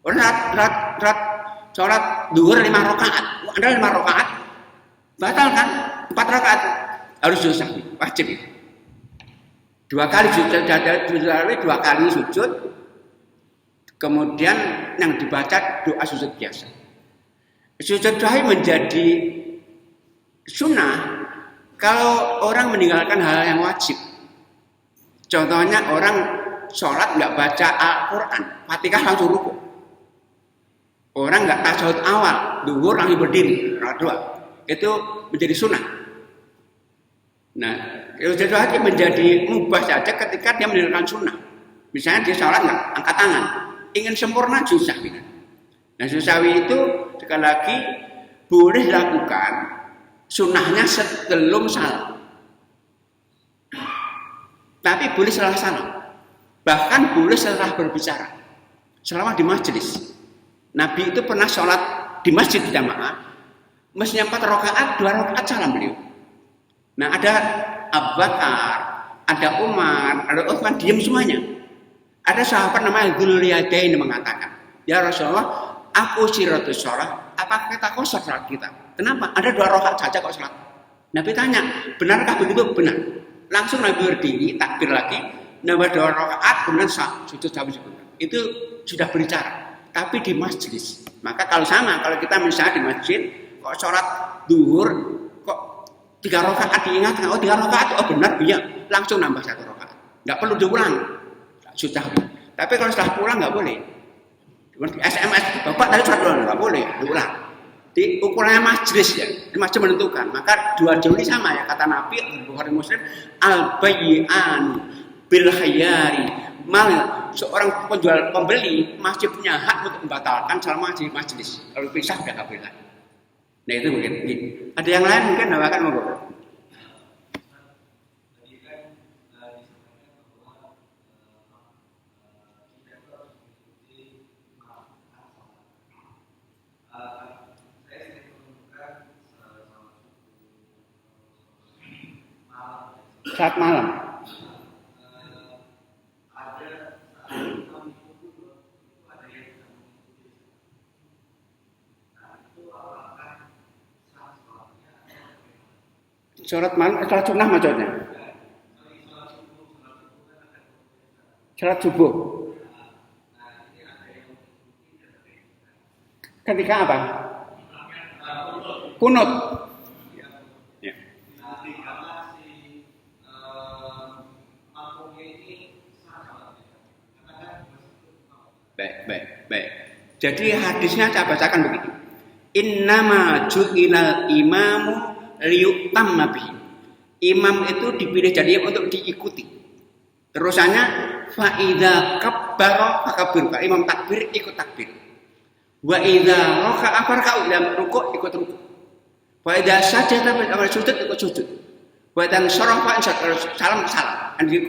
Speaker 1: Orang sholat duhur 5 rakaat, ada 5 rakaat, batal kan? 4 rakaat harus sujud sahwi, wajib itu. 2 kali sujud sahwi, 2 kali sujud, kemudian yang dibaca doa sujud biasa. Sujud sahwi menjadi sunnah kalau orang meninggalkan hal yang wajib. Contohnya orang sholat nggak baca Al-Quran, Fatihah langsung rukuk. Orang nggak tasyahud awal, duhur langsung berdiri, doa. Itu menjadi sunnah. Nah, sujud sahwi menjadi mubah saja ketika dia meninggalkan sunnah. Misalnya dia sholat nggak angkat tangan, ingin sempurna sujud sahwi. Nah, sujud sahwi itu sekali lagi boleh dilakukan sunnahnya sebelum salam. Tapi boleh setelah salam. Bahkan boleh setelah berbicara. Selama di majelis. Nabi itu pernah sholat di masjid jamaah. Mestinya 4 rakaat, 2 rakaat salam beliau. Nah, ada Abu Bakar, ada Umar, ada Utsman, diam semuanya. Ada sahabat namanya Dzuliyadain mengatakan, "Ya Rasulullah, aku siratus sholat, apa kita kosong sholat kita? Kenapa? Ada 2 rakaat saja kok sholat." Nabi tanya, benarkah begitu? Benar. Langsung Nabi berdiri, takbir lagi, nambah 2 rakaat, kemudian sujud sahwi sebentar. Itu sudah berbicara. Tapi di majelis. Maka kalau sama, kalau kita misalnya di masjid, kok sholat duhur, kok 3 rakaat diingatkan, oh 3 rakaat, oh benar, iya, langsung nambah 1 rakaat. Nggak perlu diulang, sudah. Tapi kalau setelah pulang nggak boleh. SMS, bapak tadi sholat dulu, nggak boleh, diulang. Di ukurannya majelis ya, majelis menentukan. Maka 2 jauh ini sama ya, kata Nabi, Bukhari Muslim, al-bayyi'an bil khayari. Seorang penjual pembeli masih punya hak untuk membatalkan selama di majelis. Kalau pisah udah nggak boleh. Nah itu mungkin. Ada yang lain mungkin nambahkan monggo. Saat malam. Sholat malam, sholat sunnah maksudnya. Salat subuh. Ketika apa? Kunut. Ya. Baik. Jadi hadisnya saya bacakan begitu. Innama ju'ilal imamu liyutamma bihi. Imam itu dipilih jadi untuk diikuti. Terusannya fa idza kabbara fakabbir. Kalau imam takbir ikut takbir. Wa idza raka'a farka'u, dalam rukuk ikut rukuk. Wa idza sajada fa sujud ikut sujud. Wa idza syarafa salam.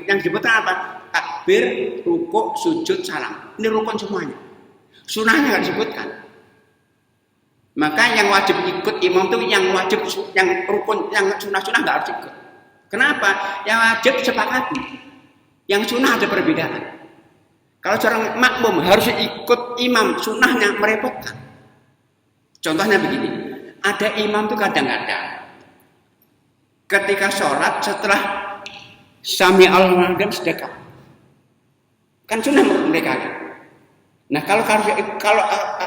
Speaker 1: Yang disebutkan apa? Takbir, rukuk, sujud, salam. Ini rukun semuanya. Sunahnya enggak disebutkan. Maka yang wajib ikut imam itu yang wajib, yang rukun, yang sunah-sunah enggak harus ikut. Kenapa? Yang wajib sepakati. Yang sunah ada perbedaan. Kalau seorang makmum harus ikut imam, sunahnya merepotkan. Contohnya begini, ada imam itu kadang-kadang ketika sholat setelah sami Allahu liman sedekah, kan sunnah mereka. Nah kalau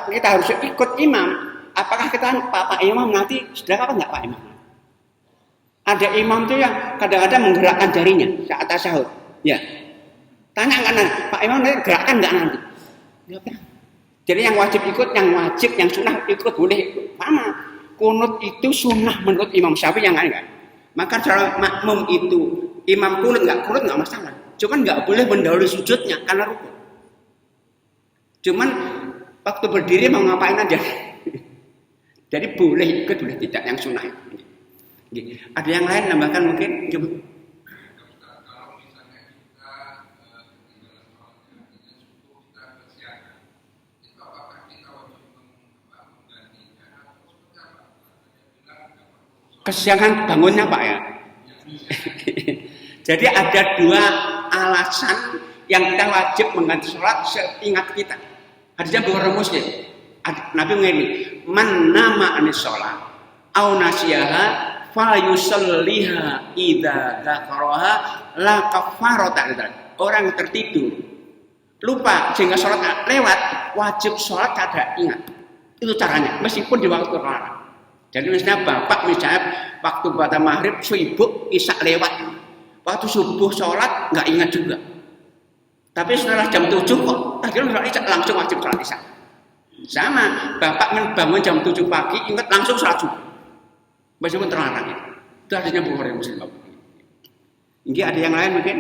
Speaker 1: kita harus ikut imam, apakah kita Pak Imam nanti sedekah apa enggak Pak Imam? Ada imam itu yang kadang-kadang menggerakkan jarinya saat tasyahud. Ya, tanya kan Pak Imam nanti gerakkan enggak nanti? Enggak. Jadi yang wajib ikut, yang sunnah ikut boleh. Sama, kunut itu sunnah menurut Imam Syafi'i yang enggak. Maka cara makmum itu imam kunut enggak masalah. Cuman enggak boleh mendahului sujudnya karena rukun. Cuman waktu berdiri mau ngapain aja. Jadi boleh ikut, boleh tidak yang sunnah. Ada yang lain nambahkan mungkin?
Speaker 3: Kalau misalnya kita ketinggalan sholatnya, kita kesiangan, itu apakah kita wajib menggantinya atau seperti apa?
Speaker 1: Kesiangan bangunnya Pak ya. Jadi ada dua alasan yang kita wajib mengganti sholat seingat kita. Hadisnya Bukhari Muslim. Nabi mengatakan, "Man nama anis sholat, au nasiyaha, fa yusalliha idza dzakaraha la kafarata." Orang tertidur, lupa sehingga sholat lewat, wajib sholat kada ingat. Itu caranya, meskipun di waktu terlarang. Jadi misalnya bapak waktu pada maghrib sibuk isak lewat, waktu subuh sholat nggak ingat juga. Tapi setelah jam 7 kok akhirnya sholat isak, langsung wajib sholat isak. Sama, bapak bangun jam 7 pagi ingat langsung sholat subuh. Meskipun terlarang itu. Itu artinya Bukhari Muslim. Ini ada yang lain mungkin?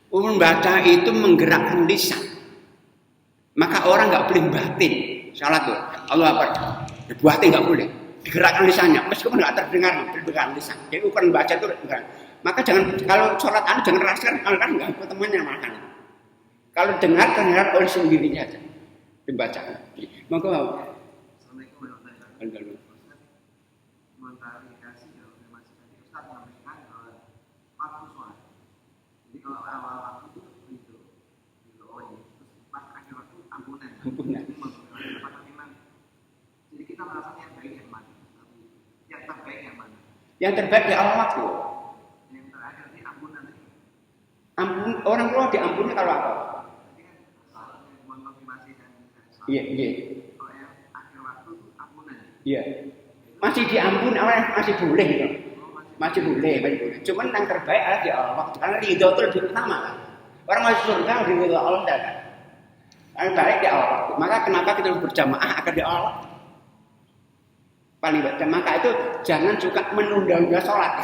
Speaker 1: Membaca itu menggerakkan lisan. Maka orang nggak boleh batin salat tuh. Allah Akbar. Batin nggak boleh. Digerakkan lisannya. Meskipun nggak terdengar, digerakkan lisan. Jadi ukuran baca itu digerakkan. Maka jangan, kalau sholat jangan rasakan, kan nggak temannya makan. Kalau dengar oleh sendirinya aja dibaca. Maka
Speaker 4: Assalamualaikum warahmatullahi wabarakatuh. Mengklarifikasi kalau memang tadi Ustaz menyampaikan bahwa waktu sholat. Jadi kalau awal waktu itu terus pas akhir waktu ampunan. Jadi kita merasa yang baik yang mana? Yang terbaik yang mana?
Speaker 1: Yang terbaik di awal waktu. Ampun, orang tua diampuni kalau apa? Iya.
Speaker 4: Kalau yang akhir waktu itu ampunan.
Speaker 1: Iya. Masih diampuni, masih boleh gitu. Masih boleh. Cuman yang terbaik adalah di awal waktu. Karena ridho itu lebih utama kan. Orang masuk surga ridho Allah kan. Yang baik di awal waktu. Maka kenapa kita harus berjamaah agar di awal waktu? Paling baik. Maka itu jangan suka menunda-nunda sholat.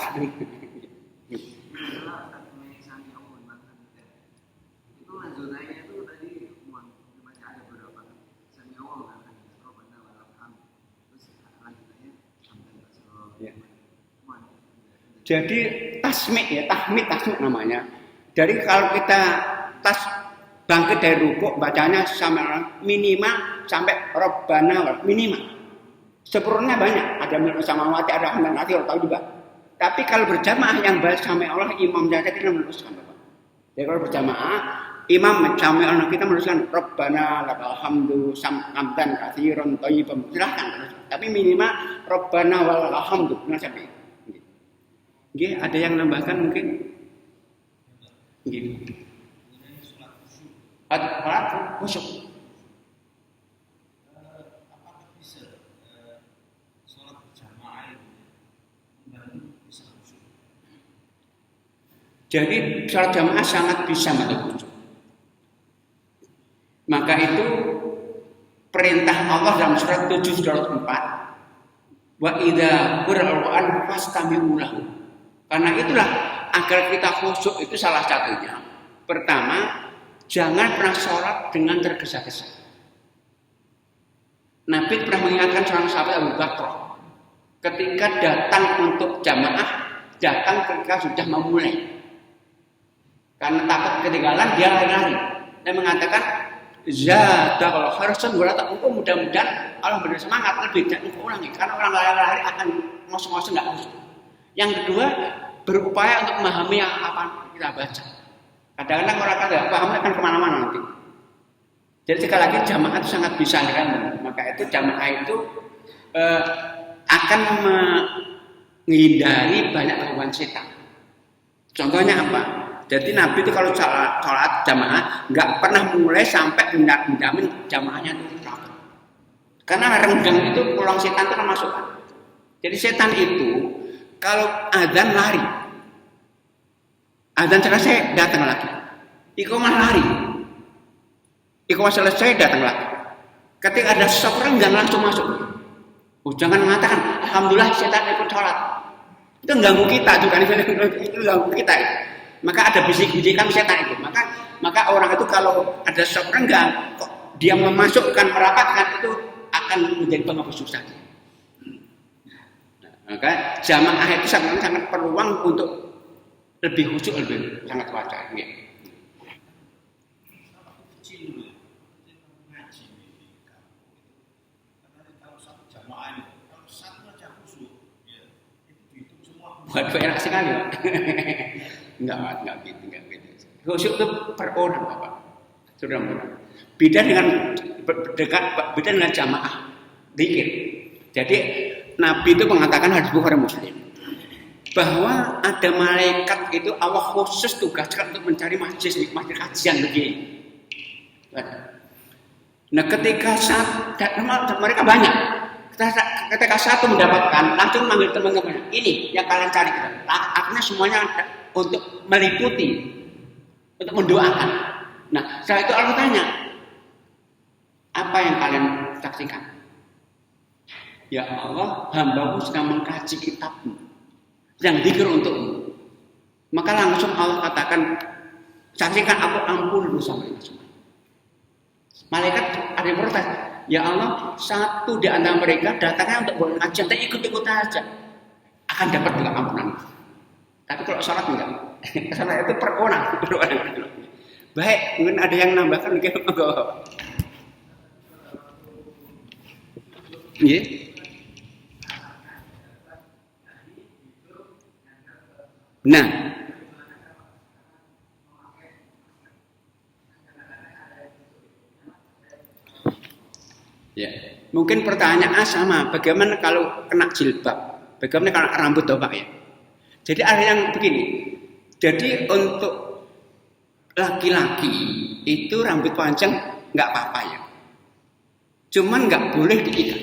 Speaker 1: Jadi tahmid namanya. Jadi kalau kita bangkit dari rukuk bacanya minimal sampai Rabbana minimal. Seperlunya banyak, ada menurut samawati, ada hamdan nanti orang tahu juga. Tapi kalau berjamaah yang baca sampai Allah imam jaga kita meneruskan Bapak. Jadi kalau berjamaah Imam Jami'ul kita menuliskan Rabbana lakal hamdu hamdan katsiran thayyiban, silahkan. Tapi minimal Rabbana walakal hamdu. Nah, sampai. Nggih, ada yang nambahkan mungkin? Nggih. Salat khusyuk.
Speaker 5: Apakah bisa sholat berjamaah itu membantu bisa khusyuk?
Speaker 1: Jadi sholat jamaah sangat bisa membantu khusyuk. Maka itu perintah Allah dalam surat 7 surat 4. Wa idza qura'al Qur'an fastami'u lahu. Karena itulah agar kita khusyuk itu salah satunya. Pertama, jangan pernah sholat dengan tergesa-gesa. Nabi pernah mengingatkan seorang sahabat Abu Bakar ketika datang untuk jamaah, datang ketika sudah memulai. Karena takut ketinggalan, dia lari-lari dan mengatakan, zadaqal harsan wala taqum, mudah-mudahan Allah beri semangat lebih dan ulangi, karena orang lari-lari akan ngos-ngos enggak khusyuk. Yang kedua, berupaya untuk memahami apa kita baca. Kadang-kadang orang tidak paham akan kemana-mana nanti. Jadi sekali lagi jamaah itu sangat bisa kan, maka itu jamaah itu akan menghindari banyak gangguan setan. Contohnya apa? Jadi Nabi itu kalau sholat jamaah nggak pernah mulai sampai menjamin jamaahnya itu rapat. Karena renggang itu pulang setan itu termasuk. Jadi setan itu kalau adzan lari, adzan selesai datang lagi, iqamah lari, iqamah selesai datang lagi. Ketika ada sok renggang langsung masuk. Jangan mengatakan alhamdulillah setan ikut sholat. Itu mengganggu kita juga, itu mengganggu kita. Maka ada bisik-bisikan setan itu. Maka orang itu kalau ada sok renggang, kok dia memasukkan merapatkan itu akan menjadi pengaruh susah. Maka jamaah itu sangat peluang untuk lebih khusyuk, lebih sangat wajar. Ya.
Speaker 5: Kecil ngaji di kampung. Karena kalau satu jamaah ini, kalau satu aja khusyuk, ya itu dihitung semua.
Speaker 1: Waduh, enak sekali, Pak. Enggak gitu. Khusyuk itu per orang, Bapak. Sudah benar. Beda dengan jamaah zikir. Jadi Nabi itu mengatakan hadis Bukhari Muslim bahwa ada malaikat itu Allah khusus tugaskan untuk mencari masjid kajian begini. Nah, ketika mereka banyak. Ketika satu mendapatkan, langsung manggil teman-teman. Ini yang kalian cari. Akhirnya semuanya untuk meliputi, untuk mendoakan. Nah, setelah itu Allah tanya, apa yang kalian saksikan? Ya Allah, hamba-Mu sedang mengkaji kitab-Mu yang dzikir untukmu. Maka langsung Allah katakan, saksikan aku ampun dosa mereka semua. Malaikat ada yang protes, ya Allah, satu di antara mereka datangnya untuk boleh kajian, tapi ikut-ikut aja akan dapat juga ampunan. Tapi kalau sholat enggak, sholat itu perkonang. Baik, mungkin ada yang nambahkan mungkin enggak. Iya. Nah, ya, mungkin pertanyaan sama. Bagaimana kalau kena jilbab? Bagaimana kalau rambut toh Pak ya? Jadi ada yang begini. Jadi untuk laki-laki itu rambut panjang nggak apa-apa ya. Cuman nggak boleh diikat.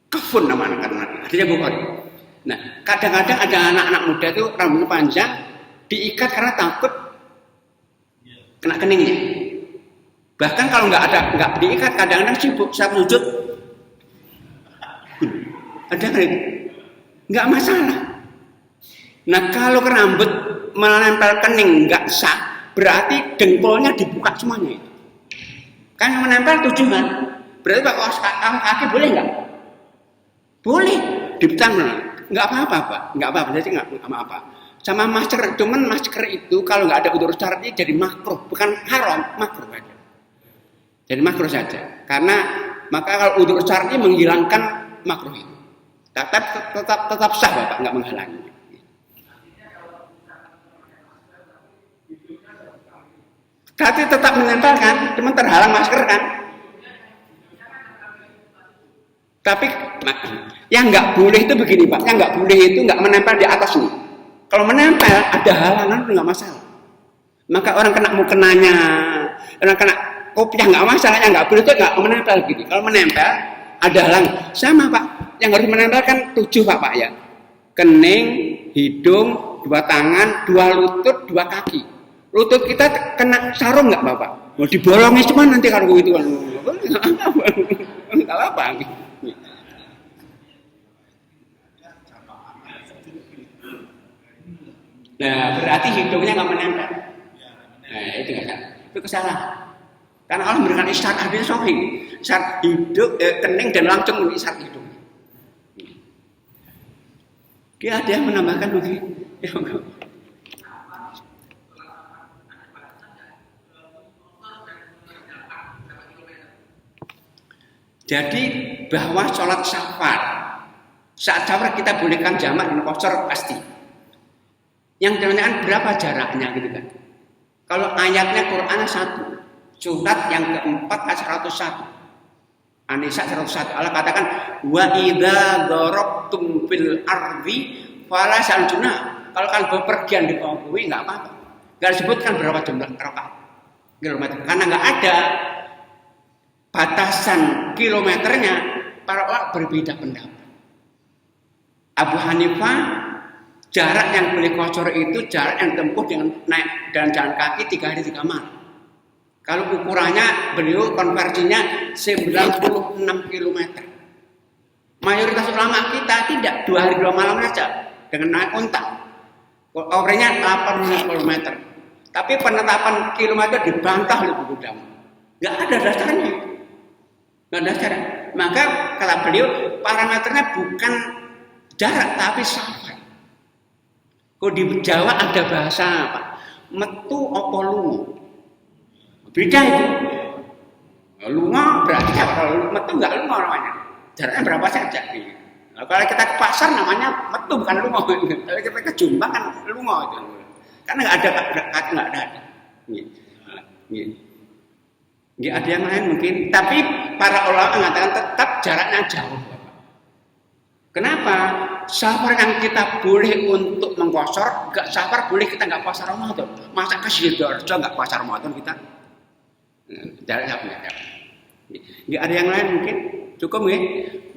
Speaker 1: Kafun namanya karena artinya bukan. Nah, kadang-kadang ada anak-anak muda itu rambutnya panjang diikat karena takut kena keningnya. Bahkan kalau nggak diikat, kadang-kadang sibuk saat sujud. Ada nggak masalah. Nah, kalau rambut menempel kening nggak sah, berarti dengkulnya dibuka semuanya. Kan menempel tujuan. Berarti kalau kaki boleh nggak? Boleh, dibetang. Nggak apa-apa, Pak. Nggak apa-apa, jadi nggak apa-apa. Sama masker, cuman masker itu kalau nggak ada udur syar'i jadi makruh, bukan haram, makruh aja. Jadi makruh saja. Karena maka kalau udur syar'i menghilangkan makruh itu. Tetap sah, Bapak, nggak menghalangi. Tapi tetap menempel kan, cuma terhalang masker kan. Tapi yang nggak boleh itu begini Pak, yang nggak boleh itu nggak menempel di atas nih. Kalau menempel ada halangan itu nggak masalah. Maka orang kena mukenanya, orang kena kopiah nggak masalah, yang nggak boleh itu nggak menempel gitu. Kalau menempel ada halang, sama Pak. Yang harus menempel kan 7 Pak ya. Kening, hidung, 2 tangan, 2 lutut, 2 kaki. Lutut kita kena sarung nggak Bapak? Mau dibolongin cuma nanti kalau begitu kan nggak apa-apa. Nah berarti hidungnya nggak menempel. Nah itu kan, itu kesalahan. Karena Allah memberikan isyarat hadis sahih, isyarat hidung, kening dan langsung isyarat hidung. Dia ada yang menambahkan begini. Jadi bahwa sholat safar, saat safar kita bolehkan jamak dan qasar pasti. Yang ditanyakan berapa jaraknya gitu kan? Kalau ayatnya Quran 1, surat yang keempat ayat 101. An-Nisa 101. Allah katakan wa idza darabtum fil ardi fala sanjuna. Kalau kan bepergian di kaum bumi enggak apa-apa. Enggak disebutkan berapa jumlah rakaat. Kilometer. Karena enggak ada batasan kilometernya, para ulama berbeda pendapat. Abu Hanifah jarak yang boleh qasar itu jarak yang tempuh dengan naik dan jalan kaki 3 hari 3 malam. Kalau ukurannya beliau konversinya 96 km. Mayoritas ulama kita tidak 2 hari 2 malam saja dengan naik unta. Overnya 80 km. Tapi penetapan kilometer dibantah oleh buku Dam. Enggak ada dasarnya. Enggak ada dasarnya. Maka kata beliau parameternya bukan jarak tapi safar. Kalau di Jawa ada bahasa apa? Metu apa lunga? Beda itu. Lunga berarti apa? Kalau metu enggak lunga namanya. Jaraknya berapa saja. Nah, kalau kita ke pasar namanya metu bukan lunga. Kalau kita ke Jombang kan lunga itu. Karena enggak ada kata enggak ada. Nggak ada yang lain mungkin. Tapi para ulama mengatakan tetap jaraknya jauh. Kenapa? Safar yang kita boleh untuk mengqasar, enggak safar boleh kita enggak puasa Ramadan. Masa ke Sidoarjo enggak puasa Ramadan kita? Jaraknya enggak ada. Enggak ada yang lain mungkin. Cukup ya.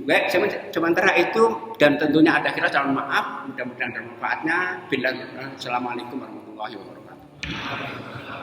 Speaker 1: Baik, sementara itu dan tentunya ada kira calon maaf, mudah-mudahan bermanfaatnya. Assalamualaikum warahmatullahi wabarakatuh.